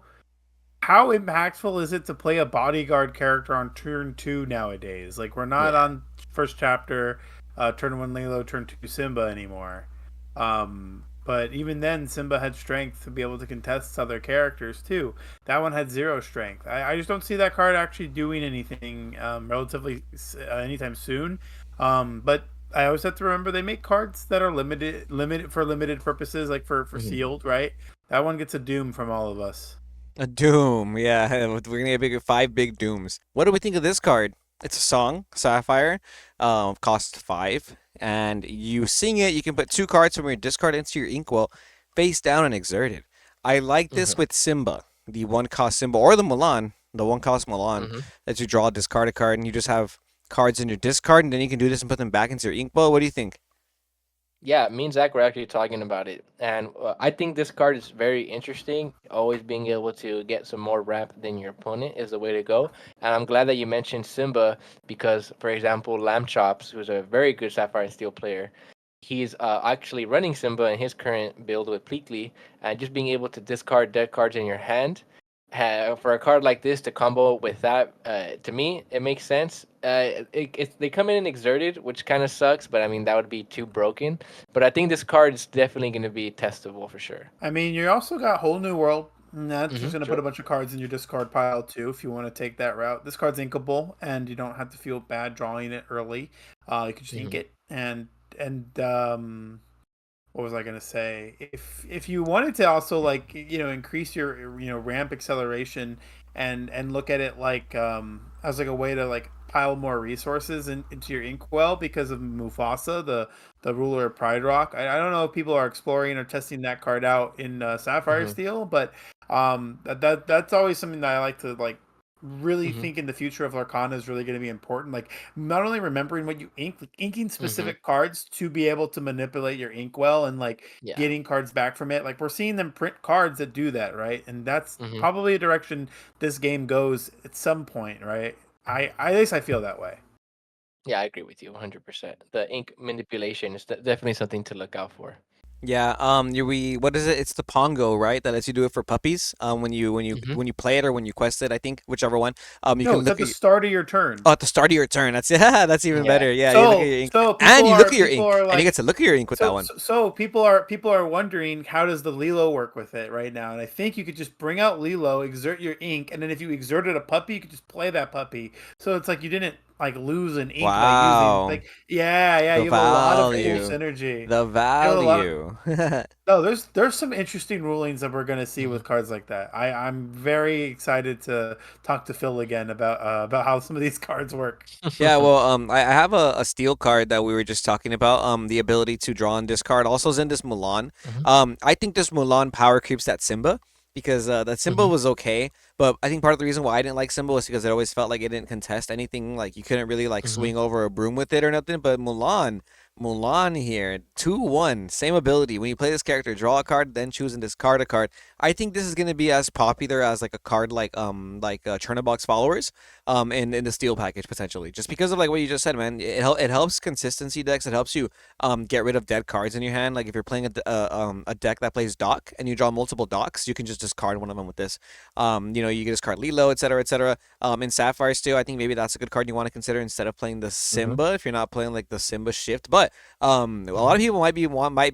impactful is it to play a bodyguard character on turn 2 nowadays? Like we're not Yeah. on first chapter, turn 1 Lilo, turn 2 Simba anymore. But even then, Simba had strength to be able to contest other characters too. That one had zero strength. I just don't see that card actually doing anything relatively anytime soon. But I always have to remember they make cards that are limited for limited purposes, like for Mhm. sealed, right? That one gets a doom from all of us. A doom, yeah. We're gonna get five big dooms. What do we think of this card? It's a song, Sapphire, cost 5, and you sing it. You can put 2 cards from your discard into your inkwell, face down and exerted. I like this Mhm. with Simba, the 1 cost Simba, or the Milan, the 1 cost Milan, Mhm. that you draw, discard a card, and you just have cards in your discard, and then you can do this and put them back into your inkwell. What do you think? Yeah, me and Zach were actually talking about it, and I think this card is very interesting. Always being able to get some more ramp than your opponent is the way to go. And I'm glad that you mentioned Simba because, for example, Lamb Chops, who's a very good Sapphire and Steel player, he's actually running Simba in his current build with Pleakley, and just being able to discard dead cards in your hand. For a card like this to combo with that, to me, it makes sense. They come in exerted, which kind of sucks, but I mean that would be too broken. But I think this card is definitely going to be testable for sure. I mean, you also got Whole New World. And that's just going to put True. a bunch of cards in your discard pile too, if you want to take that route. This card's inkable, and you don't have to feel bad drawing it early. You can just ink Hmm. it, and what was I gonna say? If you wanted to also like increase your ramp acceleration and look at it like as like a way to like pile more resources into your inkwell because of Mufasa, the ruler of Pride Rock. I don't know if people are exploring or testing that card out in Sapphire Hmm. Steel, but that's always something that I like to like really Hmm. think in the future of Lorcana is really going to be important. Like not only remembering what you ink, like inking Hmm. specific cards to be able to manipulate your inkwell and like Yeah. getting cards back from it. Like we're seeing them print cards that do that, right? And that's Hmm. probably a direction this game goes at some point, right? At least I feel that way. Yeah, I agree with you 100%. The ink manipulation is definitely something to look out for. Yeah, what is it? It's the Pongo, right? That lets you do it for puppies. Hmm. When you play it or when you quest it, I think whichever one. You No, can it's at look the at start of your turn. oh, at the start of your turn. That's yeah, that's even Yeah. better. Yeah, you look at So your ink, so and people you look are at your people ink, are and you like get to look at your ink with that so one. so, so people are wondering how does the Lilo work with it right now, and I think you could just bring out Lilo, exert your ink, and then if you exerted a puppy, you could just play that puppy. So it's like you didn't like lose an ink by using Wow, like yeah, the you have a lot of cool value, synergy. the You have a lot. value. No, there's some interesting rulings that we're gonna see Hmm. with cards like that. I'm very excited to talk to Phil again about how some of these cards work. Yeah, well, I have a steel card that we were just talking about. The ability to draw and discard also is in this Mulan. Hmm. I think this Mulan power creeps that Simba because that Simba Hmm. was okay, but I think part of the reason why I didn't like Simba was because it always felt like it didn't contest anything. Like you couldn't really like Hmm. swing over a broom with it or nothing. But Mulan here, 2-1, same ability. When you play this character, draw a card, then choose and discard a card. I think this is gonna be as popular as like a card like Chernobog's followers in the steel package potentially, just because of like what you just said, man. It helps consistency decks. It helps you get rid of dead cards in your hand. Like if you're playing a deck that plays dock and you draw multiple docks, you can just discard one of them with this. You can discard Lilo, etc., etc. In Sapphire Steel, I think maybe that's a good card you want to consider instead of playing the Hmm. Simba if you're not playing like the Simba shift. But a lot Hmm. of people might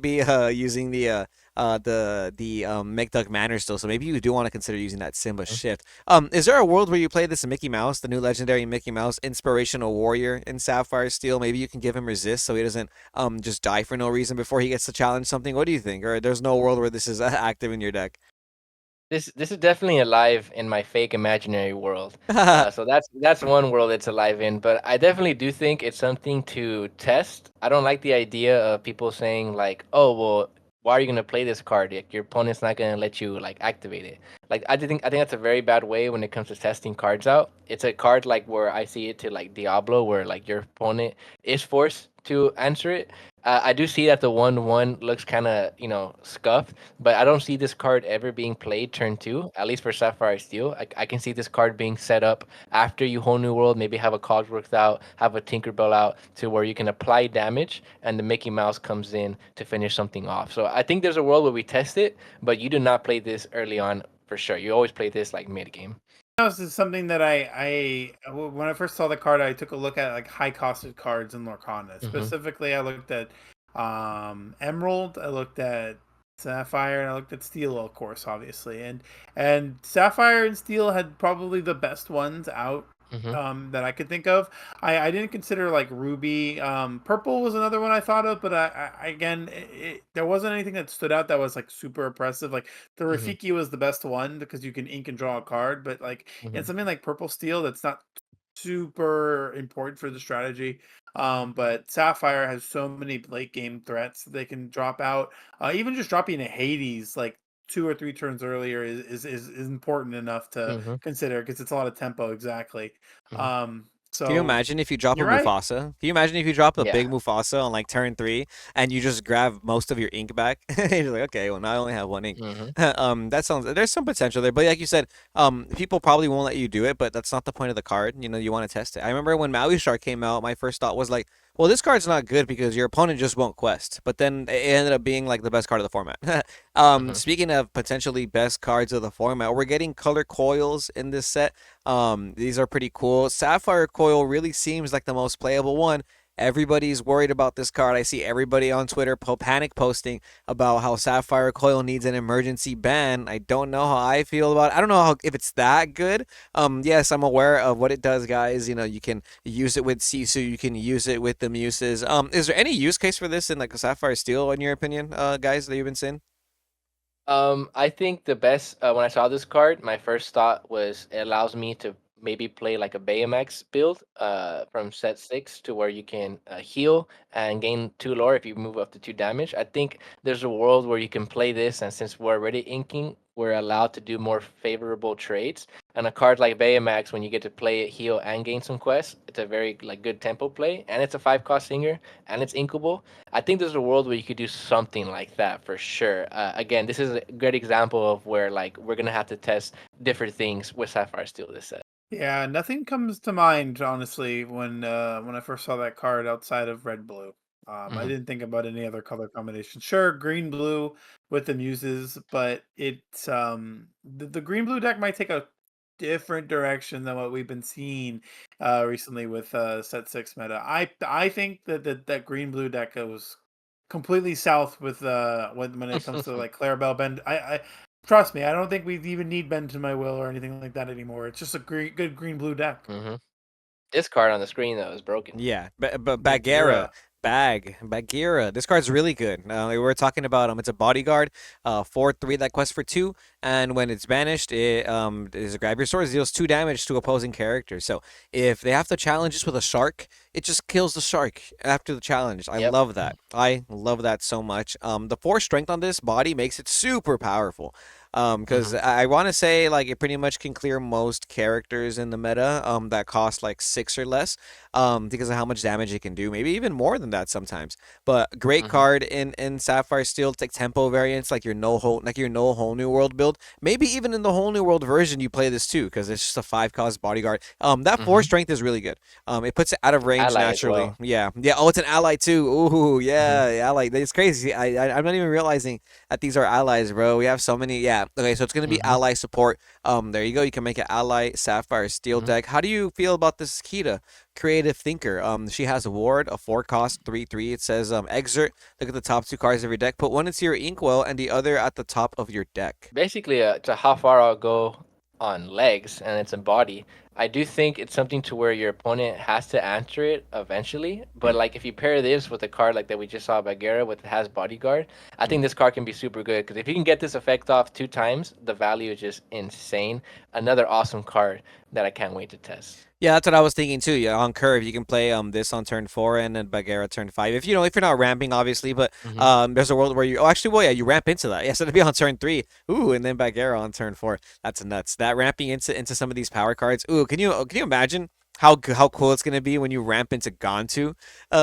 be using the McDuck Manor still, so maybe you do want to consider using that Simba shift. Is there a world where you play this Mickey Mouse, the new legendary Mickey Mouse, inspirational warrior in Sapphire Steel? Maybe you can give him resist so he doesn't just die for no reason before he gets to challenge something. What do you think? Or there's no world where this is active in your deck? This is definitely alive in my fake imaginary world. So that's one world it's alive in. But I definitely do think it's something to test. I don't like the idea of people saying like, "Oh, well, why are you gonna play this card? Like, your opponent's not gonna let you like activate it." Like I think that's a very bad way when it comes to testing cards out. It's a card like where I see it to like Diablo, where like your opponent is forced to answer it. I do see that the 1/1 looks kind of, scuffed, but I don't see this card ever being played turn two, at least for Sapphire Steel. I can see this card being set up after you Whole New World, maybe have a Cogsworth out, have a Tinkerbell out, to where you can apply damage and the Mickey Mouse comes in to finish something off. So I think there's a world where we test it, but you do not play this early on for sure. You always play this like mid game. This is something that when I first saw the card, I took a look at like high costed cards in Lorcana. Specifically, I looked at Emerald, I looked at Sapphire, and I looked at Steel, of course, obviously. And Sapphire and Steel had probably the best ones out that I could think of. I didn't consider like Ruby. Purple was another one I thought of, but again, there wasn't anything that stood out that was like super impressive. Like the Rafiki was the best one because you can ink and draw a card, but like in something like Purple Steel, that's not super important for the strategy. But Sapphire has so many late game threats that they can drop out. Even just dropping a Hades like 2 or 3 turns earlier is important enough to consider because it's a lot of tempo. Exactly. So can you imagine if you drop a right. Mufasa? Can you imagine if you drop a Yeah. big Mufasa on like turn 3 and you just grab most of your ink back? You're like, okay, well now I only have 1 ink. That sounds, there's some potential there, but like you said, people probably won't let you do it, but that's not the point of the card. You know, you want to test it. I remember when Maui Shark came out, my first thought was like, well, this card's not good because your opponent just won't quest. But then it ended up being like the best card of the format. Speaking of potentially best cards of the format, we're getting color coils in this set. These are pretty cool. Sapphire Coil really seems like the most playable one. Everybody's worried about this card. I see everybody on Twitter panic posting about how Sapphire Coil needs an emergency ban. I don't know how I feel about it. I don't know if it's that good. Yes, I'm aware of what it does, guys. You know, you can use it with Sisu, you can use it with the Muses. Is there any use case for this in like a Sapphire Steel, in your opinion, guys, that you've been seeing? I think the best when I saw this card, my first thought was it allows me to maybe play like a Bayamax build from set 6 to where you can heal and gain 2 lore if you move up to 2 damage. I think there's a world where you can play this, and since we're already inking, we're allowed to do more favorable trades. And a card like Bayamax, when you get to play it, heal and gain some quests, it's a very like good tempo play, and it's a 5-cost singer, and it's inkable. I think there's a world where you could do something like that for sure. Again, this is a great example of where like we're gonna have to test different things with Sapphire Steel this set. Yeah, nothing comes to mind honestly when I first saw that card outside of red blue. I didn't think about any other color combination. Sure, green blue with the muses, but it's the green blue deck might take a different direction than what we've been seeing recently with set 6 meta. I think that green blue deck goes completely south with when it comes to like Clarabelle Bend. I trust me, I don't think we even need Bend to My Will or anything like that anymore. It's just a good green blue deck. This card on the screen though is broken. Yeah, but Bagheera. Bagheera. This card's really good. We were talking about it's a bodyguard, 4/3 that quests for 2, and when it's banished, it is a grab your sword, deals 2 damage to opposing characters. So if they have to challenge this with a shark, it just kills the shark after the challenge. I love that. I love that so much. The 4 strength on this body makes it super powerful. Because I want to say like it pretty much can clear most characters in the meta that cost like 6 or less because of how much damage it can do, maybe even more than that sometimes. But great card in Sapphire Steel. It's like tempo variants, like your no whole new world build. Maybe even in the whole new world version you play this too, because it's just a 5-cost bodyguard. That 4 strength is really good. It puts it out of range Ally as naturally. well. Yeah. Oh, it's an ally too. Ooh, yeah, ally. It's crazy. I'm not even realizing that these are allies, bro. We have so many. Yeah. Okay, so it's gonna be ally support. There you go. You can make an ally Sapphire Steel deck. How do you feel about this Kita, creative thinker? She has a ward, a 4-cost 3/3. It says exert. Look at the top 2 cards of your deck. Put one into your inkwell and the other at the top of your deck. Basically, to how far I'll go on legs and it's a body. I do think it's something to where your opponent has to answer it eventually. But like if you pair this with a card like that we just saw Bagheera with has bodyguard, I think this card can be super good because if you can get this effect off 2 times, the value is just insane. Another awesome card that I can't wait to test. Yeah, that's what I was thinking too. Yeah, on curve you can play this on turn 4 and then Bagheera turn 5. If you're not ramping, obviously, but there's a world where you ramp into that. Yeah, so to be on turn 3, and then Bagheera on turn 4. That's nuts. That ramping into some of these power cards. Can you imagine how cool it's gonna be when you ramp into Gontu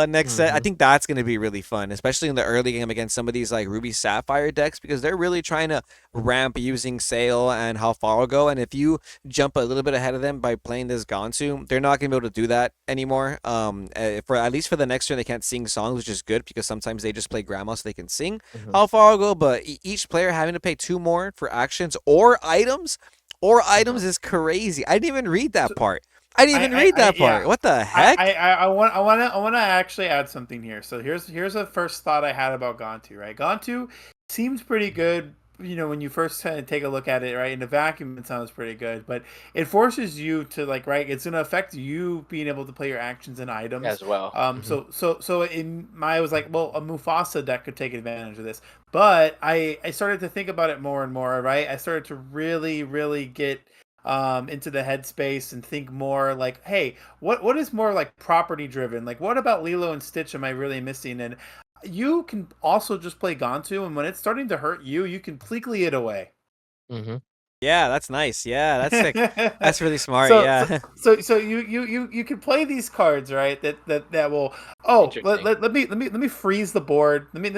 next set. I Hmm. think that's gonna be really fun, especially in the early game against some of these like Ruby Sapphire decks because they're really trying to ramp using Sail and how far will go. And if you jump a little bit ahead of them by playing this Gontu, they're not gonna be able to do that anymore. For at least for the next turn, they can't sing songs, which is good because sometimes they just play grandma so they can sing Hmm. how far will go. But each player having to pay 2 more for actions or items. Or Hmm. items is crazy. I didn't even read that part. I didn't even read I that yeah. part. What the heck? I want to actually add something here. So here's a first thought I had about Gontu. Right, Gontu seems pretty good. You know, when you first kind of take a look at it, right, in the vacuum, it sounds pretty good. But it forces you to like, right, it's going to affect you being able to play your actions and items. As well. Hmm. So in my, I was like, well, a Mufasa deck could take advantage of this. But I started to think about it more and more. Right, I started to really get into the headspace and think more like, hey, what is more like property driven? Like, what about Lilo and Stitch am I really missing? And you can also just play Gontu, and when it's starting to hurt you, you can pleekly it away. Hmm. Yeah, that's nice. Yeah, that's sick. That's really smart. so, so Yeah. so you can play these cards, right, that will, oh, Interesting. let me freeze the board, let me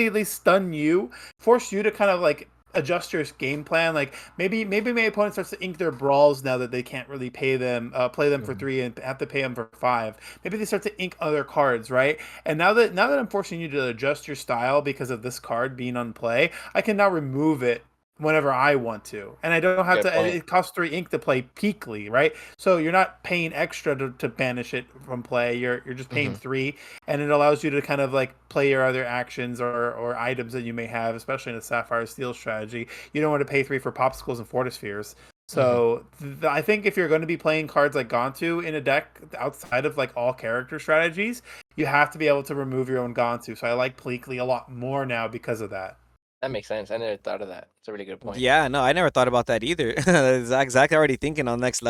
at least stun you, force you to kind of like adjust your game plan. Like maybe my opponent starts to ink their brawls now that they can't really play them for Hmm. 3 and have to pay them for 5. Maybe they start to ink other cards, right? And now that I'm forcing you to adjust your style because of this card being on play, I can now remove it whenever I want to. And I don't have Good to, point. it costs 3 ink to play Peakly, right? So you're not paying extra to banish it from play. You're just paying Hmm. 3, and it allows you to kind of like play your other actions or items that you may have, especially in a Sapphire Steel strategy. You don't want to pay 3 for popsicles and fortispheres. Hmm. So I think if you're going to be playing cards like Gontu in a deck outside of like all character strategies, you have to be able to remove your own Gontu. So I like Pleakley a lot more now because of that. That makes sense. I never thought of that. It's a really good point. Yeah, no, I never thought about that either. Exactly, already thinking on Hmm. next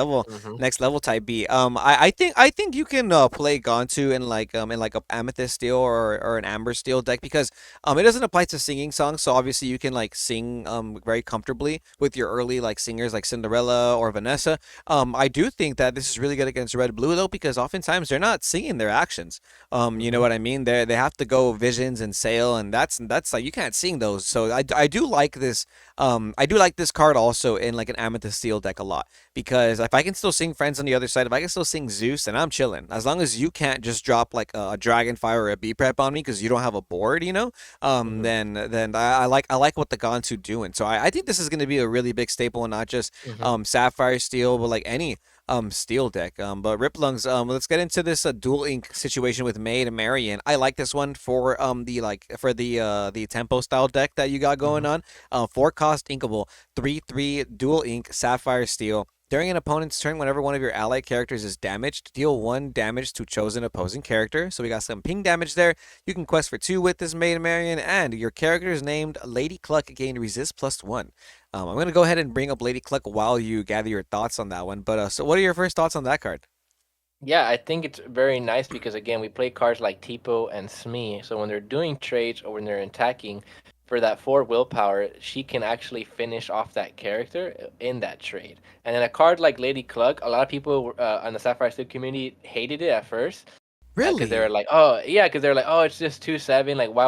level type B. I think you can play Gontu in like a Amethyst Steel or an Amber Steel deck because it doesn't apply to singing songs, so obviously you can like sing very comfortably with your early like singers like Cinderella or Vanessa. I do think that this is really good against Red Blue though because oftentimes they're not singing their actions. You know Hmm. what I mean? They have to go Visions and Sail, and that's like you can't sing those. So I do like this. I do like this card also in like an Amethyst Steel deck a lot because if I can still sing Friends on the other side, if I can still sing Zeus, then I'm chilling. As long as you can't just drop like a Dragonfire or a B prep on me because you don't have a board, you know, Hmm. then I like what the Gontu doing. So I think this is going to be a really big staple and not just Hmm. Sapphire Steel, but like any steel deck. But Riplungs, let's get into this dual ink situation with Maid and Marion. I like this one for the tempo style deck that you got going Hmm. on. 4 cost inkable, 3/3 dual ink sapphire steel. During an opponent's turn, whenever one of your allied characters is damaged, deal 1 damage to chosen opposing character. So we got some ping damage there. You can quest for 2 with this Maid Marion, and your character is named Lady Cluck gain resist +1. I'm gonna go ahead and bring up Lady Cluck while you gather your thoughts on that one. But so, what are your first thoughts on that card? Yeah, I think it's very nice because again, we play cards like Tipo and Smee. So when they're doing trades or when they're attacking, for that 4 willpower, she can actually finish off that character in that trade. And then a card like Lady Clug, a lot of people on the Sapphire Steel community hated it at first because they were Really? like, oh yeah, because they're like, oh, it's just 2/7. Like, why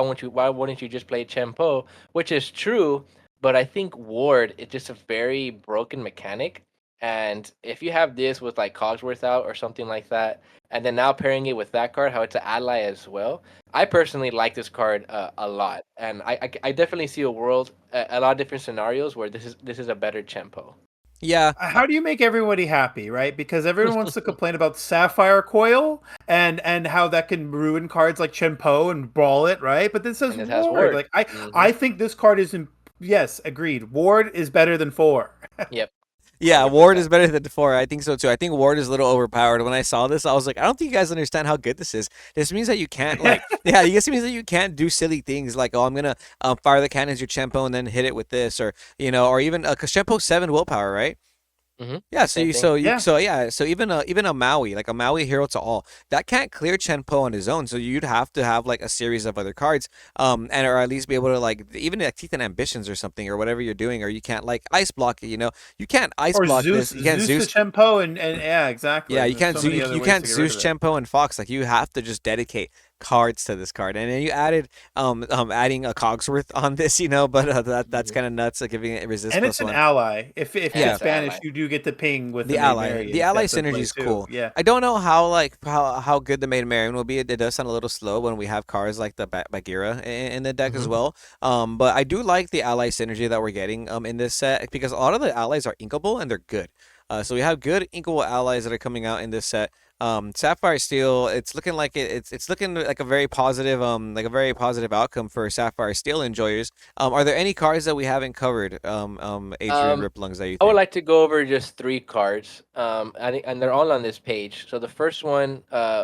wouldn't you just play Chempo? Which is true, but I think Ward is just a very broken mechanic. And if you have this with like Cogsworth out or something like that, and then now pairing it with that card, how it's an ally as well, I personally like this card a lot, and I definitely see a world, a lot of different scenarios where this is a better Chempo. Yeah. How do you make everybody happy, right? Because everyone wants to complain about Sapphire Coil and how that can ruin cards like Chenpo and Brawl It, right? But this says And this has Ward. Ward. Like I Hmm. I think this card is yes, agreed. Ward is better than 4. Yep, Yeah, hundred Ward is percent. better than 4. I think so too. I think Ward is a little overpowered. When I saw this, I was like, I don't think you guys understand how good this is. This means that you can't like, yeah, this means that you can't do silly things like, oh, I'm gonna fire the cannons your Chempo and then hit it with this, or or even because Chempo's 7 willpower, right? Yeah, so Same thing. Yeah. so even a Maui, like a Maui hero to all, that can't clear Chenpo on his own. So you'd have to have like a series of other cards, and or at least be able to like even like Teeth and Ambitions or something or whatever you're doing, or you can't like ice block it. You can't ice Or block Zeus, this. You can't Zeus to Zeus. Chempo, and yeah, exactly. Yeah, And you there's can't so many other you ways can't to get rid Zeus of it. Chenpo and Fox. Like you have to just dedicate cards to this card, and then you added adding a Cogsworth on this, but that's Mhm. kind of nuts, like giving it resist And it's plus an one. ally. If And Yeah, it's it's an Spanish, ally. you do get the ping with the the Maid ally, the Marian ally that's in synergy play is too. cool. Yeah. I don't know how like how good the main Marion will be. It does sound a little slow when we have cards like the Bagheera in the deck as Mhm. well. But I do like the ally synergy that we're getting in this set because a lot of the allies are inkable and they're good. So we have good inkable allies that are coming out in this set. Sapphire Steel, it's looking like it's looking like a very positive outcome for Sapphire Steel enjoyers. Are there any cards that we haven't covered, Adrian Um, Riplungs, that you I would think? like to go over just three cards. I think, and they're all on this page. So the first one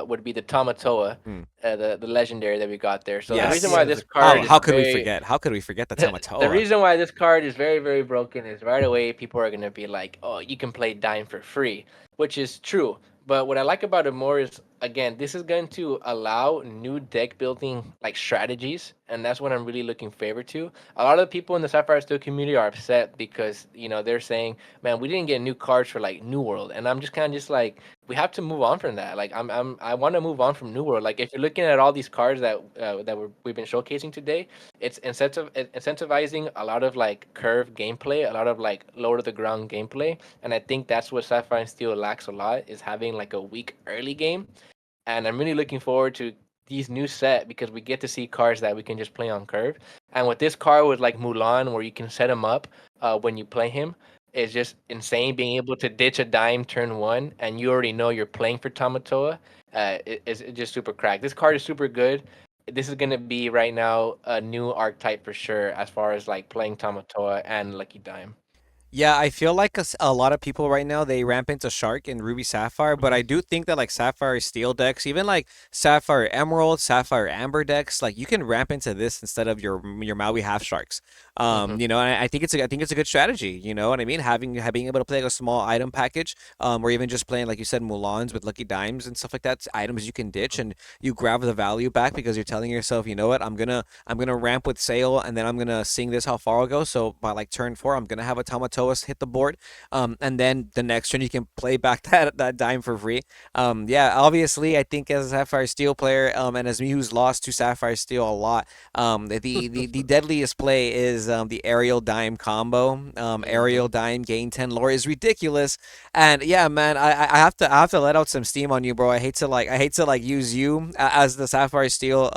would be the Tamatoa, Hmm. the legendary that we got there. So the That reason Yes. why yeah is this a card great is How could we card. very forget? How could we forget the the Tamatoa? reason why this card is very, very broken is right away people are gonna be like, "Oh, you can play Dime for free," which is true. But what I like about it more is again, this is going to allow new deck building like strategies, and that's what I'm really looking forward to. A lot of the people in the Sapphire Steel community are upset because they're saying, "Man, we didn't get new cards for like New World," and I'm just kind of just like, we have to move on from that. Like I want to move on from New World. Like if you're looking at all these cards that we've been showcasing today, it's incentivizing a lot of like curve gameplay, a lot of like lower to the ground gameplay, and I think that's what Sapphire and Steel lacks a lot is having like a weak early game. And I'm really looking forward to these new set because we get to see cards that we can just play on curve. And with this card with like Mulan, where you can set him up when you play him, is just insane. Being able to ditch a dime turn one, and you already know you're playing for Tamatoa, is just super cracked. This card is super good. This is gonna be right now a new archetype for sure, as far as like playing Tamatoa and Lucky Dime. Yeah, I feel like a lot of people right now they ramp into Shark and Ruby Sapphire, but Hmm. I do think that like Sapphire Steel decks, even like Sapphire Emerald, Sapphire Amber decks, like you can ramp into this instead of your Maui Half Sharks. Hmm. And I think I think it's a good strategy. You know what I mean? Being able to play like a small item package, or even just playing like you said Mulans with Lucky Dimes and stuff like that, items you can ditch and you grab the value back because you're telling yourself, you know what, I'm gonna ramp with Sail and then I'm gonna sing this how far I'll go. So by like turn four, I'm gonna have a Tamatoa hit the board, and then the next turn you can play back that dime for free. Yeah, obviously I think as a Sapphire Steel player, and as me who's lost to Sapphire Steel a lot, the deadliest play is the aerial dime combo. Aerial Hmm. dime gain 10 lore is ridiculous, and yeah, man, I have to let out some steam on you, bro. I hate to use you as the Sapphire Steel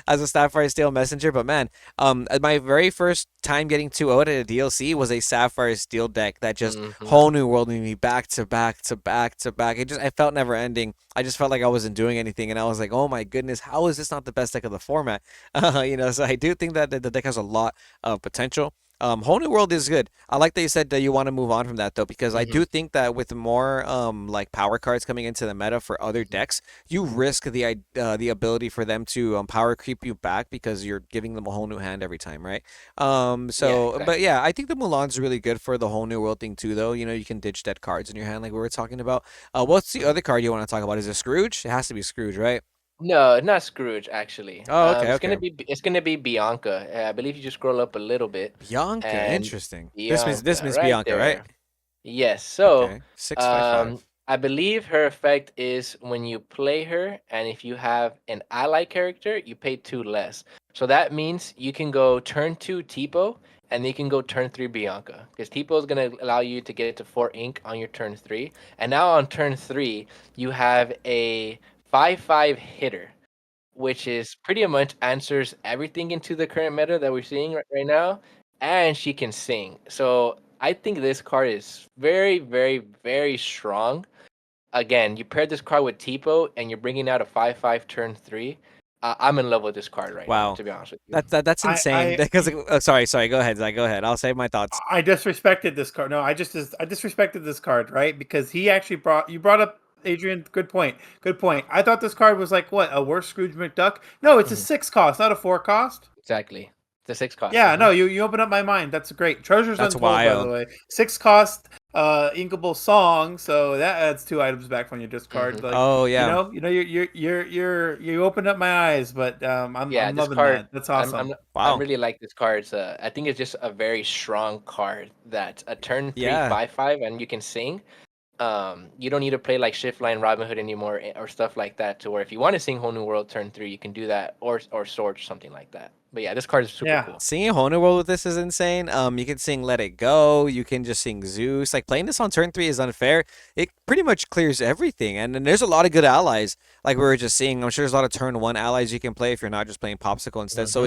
as a Sapphire Steel messenger, but man, my very first time getting 2-0 at a DLC was a Sapphire Steel deck that just Hmm. whole new world me back to back to back to back. I felt never ending. I just felt like I wasn't doing anything, and I was like, oh my goodness, how is this not the best deck of the format? So I do think that the deck has a lot of potential. Whole New World is good. I like that you said that you want to move on from that though, because I Hmm. do think that with more like power cards coming into the meta for other decks, you risk the ability for them to power creep you back because you're giving them a whole new hand every time, right? Yeah, But exactly. yeah, I think the Mulan's really good for the Whole New World thing too, though. You can ditch dead cards in your hand like we were talking about. What's the Mhm. other card you want to talk about? Is it Scrooge? It has to be Scrooge, right? No, not Scrooge actually. Oh, okay, okay. It's gonna be Bianca. I believe you just scroll up a little bit, Bianca, and interesting. This Bianca Miss right Bianca, right? there. Yes. So, Okay, 655. I believe her effect is when you play her, and if you have an ally character, you pay two less. So that means you can go turn two Tipo, and you can go turn three Bianca, because Tipo is gonna allow you to get to four ink on your turn three, and now on turn three you have a 5/5 hitter, which is pretty much answers everything into the current meta that we're seeing right now, and she can sing. So I think this card is very, very, very strong. Again, you pair this card with Tipo, and you're bringing out a 5/5 turn three. I'm in love with this card right now, Wow, to be honest with you. that's I insane. I Because sorry, go ahead, Zach, go ahead. I'll save my thoughts. I disrespected this card. No, I disrespected this card, right? Because he actually brought up Adrian. Good point. Good point. I thought this card was like what, a worse Scrooge McDuck. No, it's a Mhm. 6 cost, not a 4 cost. Exactly. The six cost. Yeah, no, you open up my mind. That's great. Treasures That's Untold, by the wild. way. 6 cost. Inkable Song, so that adds 2 items back from your discard. Hmm. Like, Oh yeah. you opened up my eyes, but Yeah, I'm this loving card, that. That's I'm awesome. I'm I'm Wow. really like this card. I think it's just a very strong card that a turn three Yeah. 5/5 and you can sing. You don't need to play like Shift Line Robin Hood anymore or stuff like that. To where if you want to sing Whole New World turn 3, you can do that or Sword or something like that. But yeah, this card is super Yeah. cool. Singing Whole New World with this is insane. You can sing Let It Go. You can just sing Zeus. Like playing this on turn 3 is unfair. It pretty much clears everything, and then there's a lot of good allies. Like we were just seeing, I'm sure there's a lot of turn 1 allies you can play if you're not just playing Popsicle instead. So Hmm.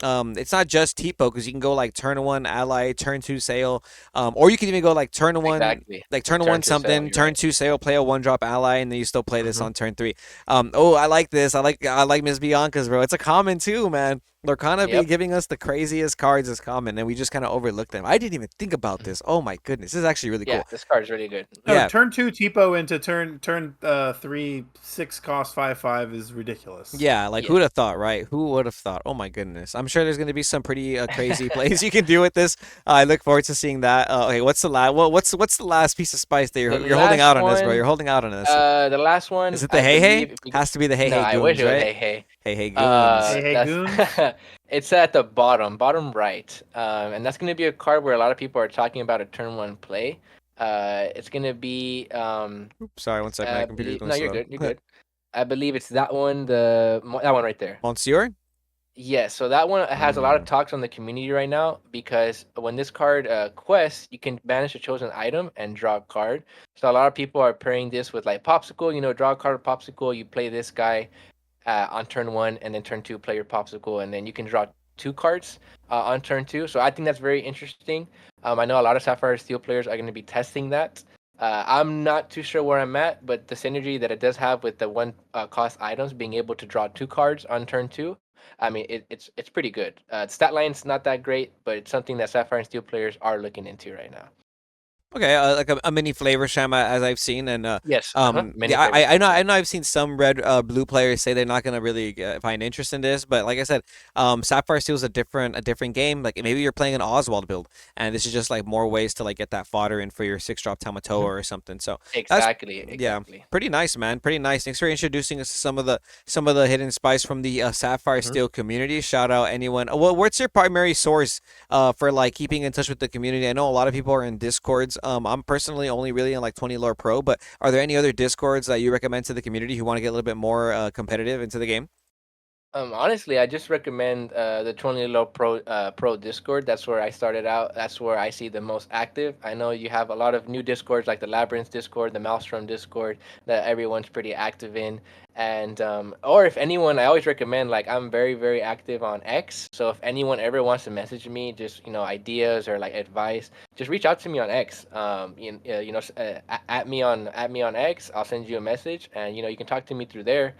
Hmm. it's not just Tipo because you can go like turn 1 ally, turn 2 sail, or you can even go like Exactly. turn Turn 1 2 sale. something, You're turn right. 2 sail, play a 1-drop ally, and then you still play this Hmm. on turn 3. Oh, I like this. I like Miss Bianca's, bro. It's a common too, man. Lorcana be Yep. giving us the craziest cards as common, and we just kind of overlook them. I didn't even think about Mhm. this. Oh my goodness, this is actually really Yeah, cool. this card is really good. No, Yeah, turn 2 Tipo into turn 3 6 cost 5/5 is ridiculous. yeah. Like Yeah. who'd have thought, right? Who would have thought? Oh my goodness, I'm sure there's gonna be some pretty crazy plays you can do with this. I look forward to seeing that. Okay, what's the last? What's the last piece of spice that The you're holding last out on this, bro? You're one, holding out on this. the last Is one, it the I Hey Hey? believe. If you, Has to be the Hey no, Hey I wish Goons, it was right? Hey Hey. Hey Hey Goons. Hey, hey, That's goons. it's at the bottom right, and that's gonna be a card where a lot of people are talking about a turn 1 play. It's gonna be Oops, sorry, one sec. My computer's believe going no, you're slow. good, you're good. I believe it's that one, that one right there. Monsieur? Yes, so that one has a lot of Mm. talks on the community right now because when this card quests, you can banish a chosen item and draw a card. So a lot of people are pairing this with like Popsicle, draw a card with Popsicle, you play this guy on turn 1, and then turn 2, play your Popsicle, and then you can draw 2 cards on turn 2. So I think that's very interesting. I know a lot of Sapphire Steel players are going to be testing that. I'm not too sure where I'm at, but the synergy that it does have with the 1 cost items, being able to draw 2 cards on turn 2, I mean, it's pretty good. Stat line's not that great, but it's something that Sapphire and Steel players are looking into right now. Okay, like a mini flavor sham as I've seen, and Yes, many yeah, flavor I know teams, yeah. I've seen some red blue players say they're not gonna really find interest in this, but like I said, Sapphire Steel is a different game. Like maybe you're playing an Oswald build, and this is just like more ways to like get that fodder in for your 6-drop Tamatoa Mhm. or something. So that's Exactly, yeah, exactly. pretty nice, man. Pretty nice. Thanks for introducing us to some of the hidden spice from the Sapphire Mhm. Steel community. Shout out anyone. Well, what's your primary source for like keeping in touch with the community? I know a lot of people are in Discords. I'm personally only really in like 20 Lore Pro, but are there any other Discords that you recommend to the community who want to get a little bit more competitive into the game? Honestly, I just recommend the 20 Low Pro Discord. That's where I started out. That's where I see the most active. I know you have a lot of new Discords like the Labyrinth Discord, the Maelstrom Discord that everyone's pretty active in. And or if anyone, I always recommend, like, I'm very very active on X. So if anyone ever wants to message me, just ideas or like advice, just reach out to me on X. At me on X. I'll send you a message, and you can talk to me through there.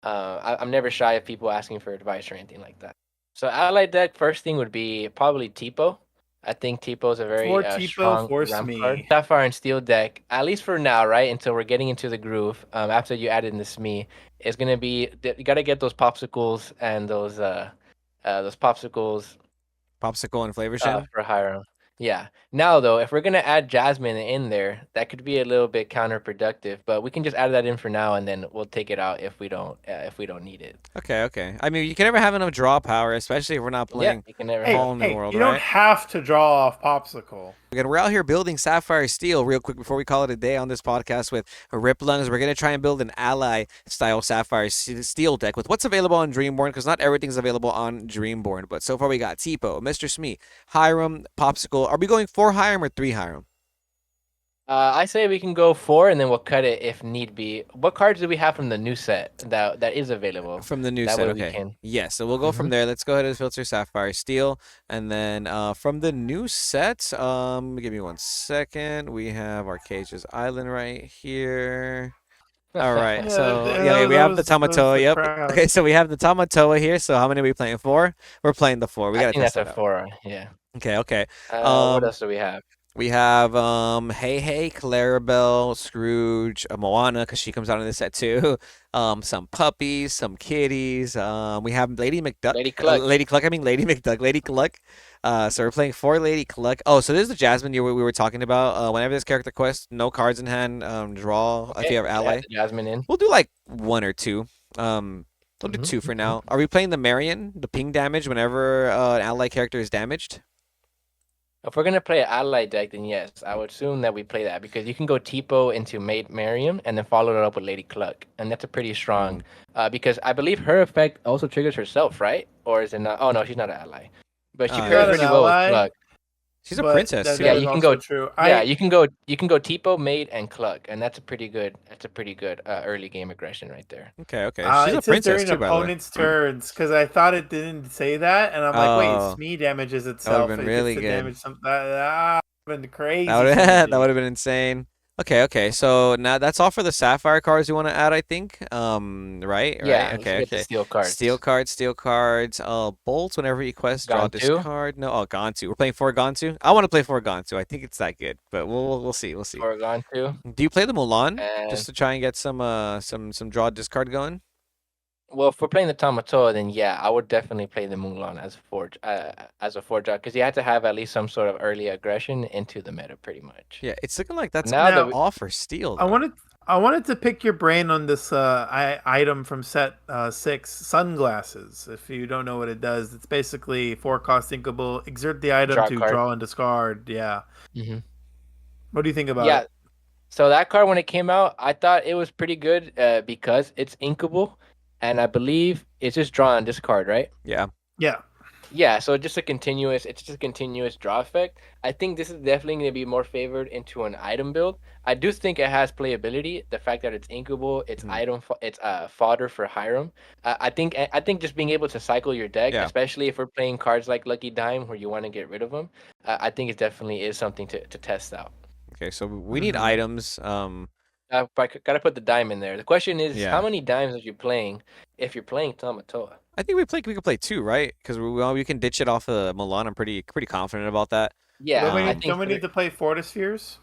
I'm never shy of people asking for advice or anything like that. So allied deck, first thing would be probably Tipo. I think Tipo is a very For Tipo, strong force ramp card. me. Sapphire and Steel deck, at least for now, right? Until we're getting into the groove. After you add in the Smee, it's gonna be you gotta get those popsicles and those popsicles Popsicle and Flavor Sham? for Hiram. Yeah. Now though, if we're gonna add Jasmine in there, that could be a little bit counterproductive. But we can just add that in for now, and then we'll take it out if we don't need it. Okay, okay. I mean, you can never have enough draw power, especially if we're not Yeah, playing you can never Hey, have. Whole New hey, World, you don't right? have to draw off Popsicle. Again, we're out here building Sapphire Steel real quick before we call it a day on this podcast with Rip Lungs. We're going to try and build an ally style Sapphire Steel deck with what's available on Dreamborn because not everything's available on Dreamborn. But so far we got Tipo, Mr. Smee, Hiram, Popsicle. Are we going 4 Hiram or 3 Hiram? I say we can go 4, and then we'll cut it if need be. What cards do we have from the new set that is available? From the new That set, way we okay. can. Yes, so we'll go from Mhm. there. Let's go ahead and filter Sapphire Steel. And then from the new set, give me 1 second. We have Arcasia's Island right here. All right, Yeah, so yeah, okay, we have the that was Tamatoa. the Yep. crowd. Okay, so we have the Tamatoa here. So how many are we playing? 4? We're playing the 4. We I gotta think test that's a that out. 4. Yeah. Okay, okay. What Um, else do we have? We have Hey, Clarabelle, Scrooge, Moana, because she comes out in this set too. Some puppies, some kitties. We have Lady McDuck, Lady Cluck. Lady Cluck. I mean Lady McDuck, Lady Cluck. So we're playing 4 Lady Cluck. Oh, so this is the Jasmine we were talking about. Whenever this character quests, no cards in hand. Draw if Okay, you have so add ally. the Jasmine in. We'll do like 1 or 2. We'll do 2 for Mhm. now. Are we playing the Marion, the ping damage whenever an ally character is damaged? If we're gonna play an ally deck, then yes, I would assume that we play that because you can go Tipo into Maid Mariam and then follow it up with Lady Cluck, and that's a pretty strong. Because I believe her effect also triggers herself, right? Or is it not? Oh no, she's not an ally, but she Oh, pairs Not yeah. an really well with ally, Cluck. She's a but princess Yeah, that too. is you can also go. true. Yeah, you can go Tipo, Maid, and Cluck, and that's a pretty good. That's a pretty good early game aggression right there. Okay. She's a It says princess during too, by the way. opponent's turns because I thought it didn't say that, and I'm like, wait, Oh, Smee damages that would have itself. been It gets really to good. damage something. That would have been That crazy would that synergy. would have been insane. Okay. So now that's all for the Sapphire cards you want to add, I think. Right. Yeah, let's get the Okay. steel cards. Steel cards. Bolts. Whenever you quest, draw Gone this two card. No, Gantu. We're playing for Gantu. I want to play for Gantu. I think it's that good, but we'll see. We'll see. or gone two, Do you play the Mulan just and to try and get some draw discard going? well, if we're playing the Tamatoa, then yeah, I would definitely play the Mulan as a forge because you had to have at least some sort of early aggression into the meta, pretty much. Yeah, it's looking like that's Now that Now, we, all for steel I though. wanted I wanted to pick your brain on this item from set 6, sunglasses. If you don't know what it does, it's basically 4 cost inkable. Exert the item draw a to card. draw and discard. Yeah. Hmm. What do you think about Yeah, it? so that card when it came out, I thought it was pretty good because it's inkable, and I believe it's just draw on discard, right? Yeah. Yeah. Yeah, so it's just a continuous draw effect. I think this is definitely going to be more favored into an item build. I do think it has playability. The fact that it's inkable, it's Mhm. it's fodder for Hiram. I think just being able to cycle your deck, Yeah. especially if we're playing cards like Lucky Dime where you want to get rid of them, I think it definitely is something to test out. Okay, so we need Mhm. items. But gotta put the dime in there. The question is, how Yeah. many dimes are you playing if you're playing Tamatoa? I think we could play 2, right? Because we can ditch it off of Milan. I'm pretty confident about that. Yeah, I Don't think we need to play Fortispheres?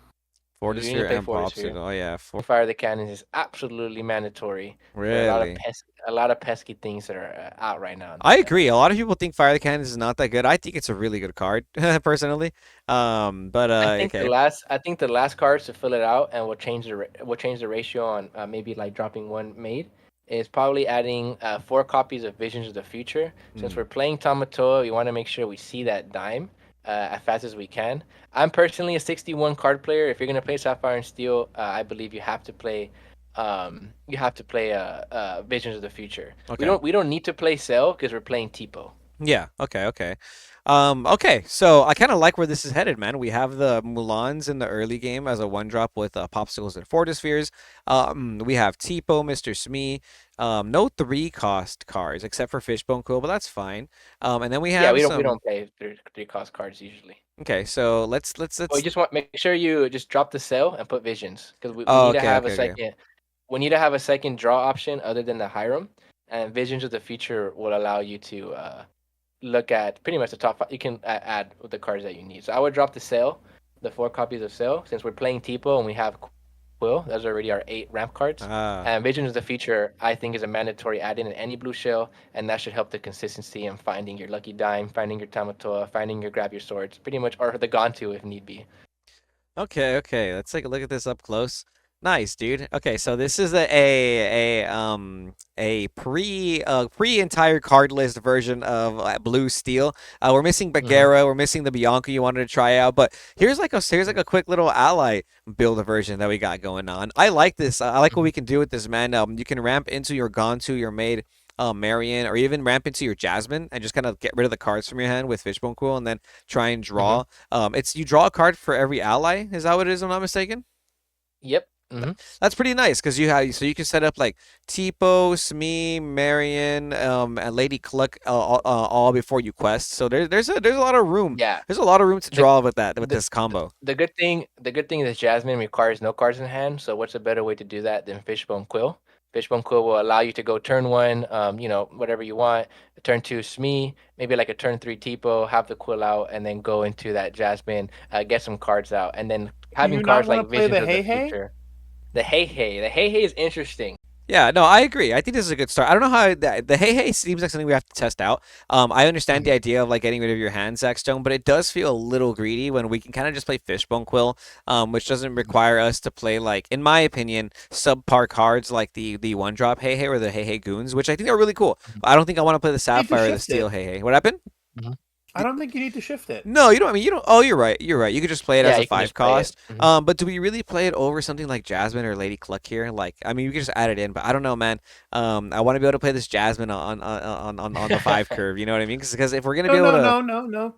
Fortis you need to here play and Fortisphere. Popsicle. Oh yeah, Fire the cannons is absolutely mandatory for really. a lot of pesky things that are out right now in the I set. agree. A lot of people think Fire the Cannons is not that good. I think it's a really good card, personally. But okay. I think the last cards to fill it out and will change the ratio on maybe like dropping one made is probably adding 4 copies of Visions of the Future. Since Mm. we're playing Tamatoa, we want to make sure we see that dime as fast as we can. I'm personally a 61 card player. If you're gonna play Sapphire and Steel, I believe you have to play Visions of the Future. Okay. We don't need to play Cell because we're playing Tipo. Yeah. Okay. Okay. So I kind of like where this is headed, man. We have the Mulans in the early game as a 1-drop with Popsicles and Fortispheres. We have Tipo, Mr. Smee. No 3-cost cards except for Fishbone Quill, but that's fine. And then we Yeah, have we some. don't play three cost cards usually. Okay. So Well, you just want make sure you just drop the cell and put visions because we Oh, need to have a okay. second. We need to have a second draw option other than the Hiram, and visions of the future will allow you to look at pretty much the top. You can add the cards that you need. So I would drop the sale, the 4 copies of sale, since we're playing Tipo and we have Quill. Those are already our 8 ramp cards. Ah. And visions of the future, I think, is a mandatory add-in any blue shell, and that should help the consistency in finding your lucky dime, finding your Tamatoa, finding your grab your swords, pretty much, or the Gantu if need be. Okay. Let's take a look at this up close. Nice, dude. Okay, so this is a pre entire card list version of Blue Steel. We're missing Mm-hmm. Bagheera, we're missing the Bianca you wanted to try out, but here's like a quick little ally build version that we got going on. I like this. I like what we can do with this, man. You can ramp into your Gontu, your maid, Marion, or even ramp into your Jasmine and just kind of get rid of the cards from your hand with Fishbone Quill and then try and Mm-hmm. draw. It's you draw a card for every ally. Is that what it is? If I'm not mistaken. Yep. Mm-hmm. That's pretty nice because you can set up like Tipo, Smee, Marion, and Lady Cluck all before you quest. So there's a lot of room. Yeah. There's a lot of room to The, draw with the this combo. the good thing is Jasmine requires no cards in hand. So what's a better way to do that than Fishbone Quill? Fishbone Quill will allow you to go turn 1, whatever you want. Turn 2 Smee, maybe like a turn 3 Tipo, have the Quill out, and then go into that Jasmine, get some cards out, and then Do having you not cards want like to play Visions the of the Hey Hey? Future. The Hey Hey is interesting. Yeah, no, I agree. I think this is a good start. I don't know how the Hey Hey seems like something we have to test out. I understand the idea of like getting rid of your hand, Zach Stone, but it does feel a little greedy when we can kind of just play Fishbone Quill, which doesn't require us to play like, in my opinion, subpar cards like the one drop Hey Hey or the Hey Hey Goons, which I think are really cool. But I don't think I want to play the Sapphire or the shift Steel it. Hey Hey. What happened? I don't think you need to shift it. No, you don't. I mean, you don't. Oh, you're right. You're right. You could just play it as Yeah, a you can 5 just play it. cost. But do we really play it over something like Jasmine or Lady Cluck here? Like, I mean, we could just add it in, but I don't know, man. I want to be able to play this Jasmine on the 5 curve. You know what I mean? Because if we're gonna be able to, No.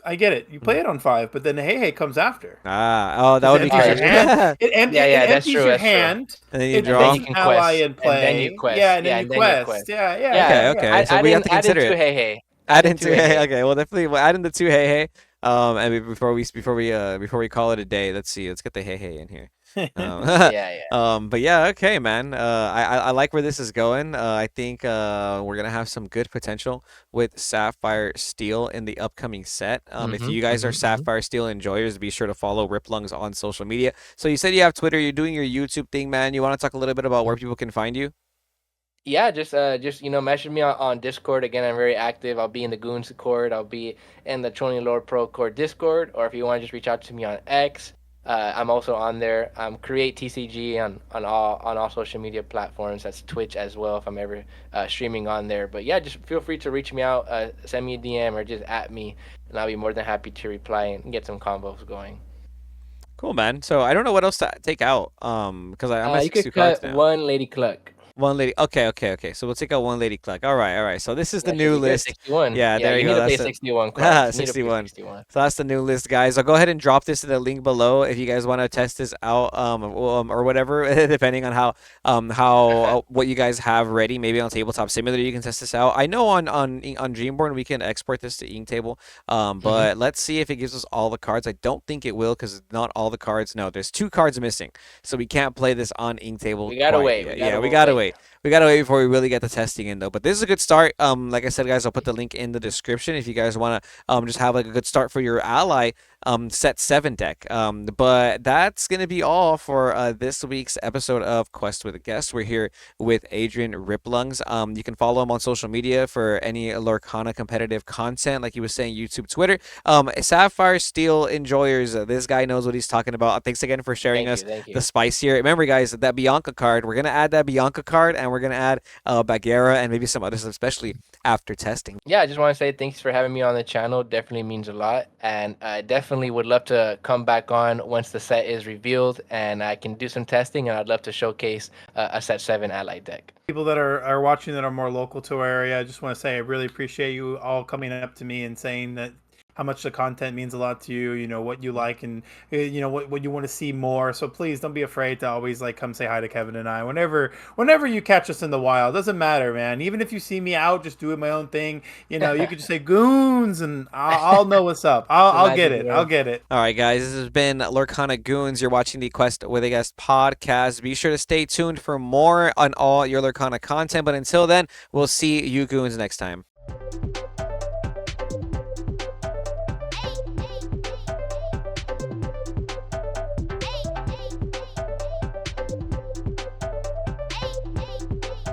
I get it. You play it on 5, but then Hey Hey comes after. oh, that Because would it be empties your crazy. hand. Yeah, It that's empties true. your That's true. hand. And then you It And draw. then puts you an can ally quest, in and then play. you quest. Yeah, and then Yeah, you and then you quest. quest. Yeah. Okay. So we have to Add in consider 2 it. Hey Hey. Add in into 2 Hey Hey. Okay, well definitely we'll add in the 2 Hey Hey. And before we call it a day, let's see. Let's get the Hey Hey in here. Yeah. But yeah, okay, man. I like where this is going. I think we're gonna have some good potential with Sapphire Steel in the upcoming set. If you guys are Sapphire Steel enjoyers, be sure to follow Riplungs on social media. So you said you have Twitter, you're doing your YouTube thing, man. You want to talk a little bit about where people can find you? Yeah, just message me on Discord. Again, I'm very active. I'll be in the Goons Discord. I'll be in the Trolling Lord Pro Core Discord. Or if you want to just reach out to me on X, I'm also on there. I'm Cre8 TCG on all social media platforms. That's Twitch as well if I'm ever streaming on there. But yeah, just feel free to reach me out, send me a DM or just at me, and I'll be more than happy to reply and get some combos going. Cool, man. So I don't know what else to take out. Because I'm at You 62 could cards cut now. one Lady Cluck. One lady. Okay. So we'll take out one Lady Cluck. All right. So this is the That should new be good. list. 61. Yeah, there you you need go. to play That's it. 61 cards. You need to play 61. 61. So that's the new list, guys. I'll go ahead and drop this in the link below if you guys want to test this out, or whatever, depending on how what you guys have ready. Maybe on Tabletop Simulator you can test this out. I know on Dreamborn we can export this to Inktable, but let's see if it gives us all the cards. I don't think it will because not all the cards. No, there's 2 cards missing, so we can't play this on Inktable. We gotta quite wait. yet. We We gotta wait. wait. We gotta wait before we really get the testing in though. But this is a good start. Like I said, guys, I'll put the link in the description if you guys want to just have like a good start for your ally set 7 deck. But that's gonna be all for this week's episode of Quest with a Guest. We're here with Adrian Riplungs. You can follow him on social media for any Lorcana competitive content, like he was saying, YouTube, Twitter. Sapphire Steel enjoyers, this guy knows what he's talking about. Thanks again for sharing Thank you. the spice here. Remember, guys, that Bianca card. We're gonna add that Bianca card, and we're gonna add Bagheera and maybe some others, especially after testing. Yeah, I just want to say thanks for having me on the channel. Definitely means a lot. And I definitely would love to come back on once the set is revealed and I can do some testing. And I'd love to showcase a set 7 ally deck. People that are watching that are more local to our area, I just want to say I really appreciate you all coming up to me and saying that how much the content means a lot to you, what you like and what you want to see more. So please don't be afraid to always like come say hi to Kevin and I whenever you catch us in the wild. Doesn't matter, man. Even if you see me out just doing my own thing, you could just say Goons and I'll know what's up. I'll get it. I'll get it. All right, guys, this has been Lorcana Goons. You're watching the Quest with a Guest podcast. Be sure to stay tuned for more on all your Lorcana content. But until then, we'll see you Goons next time.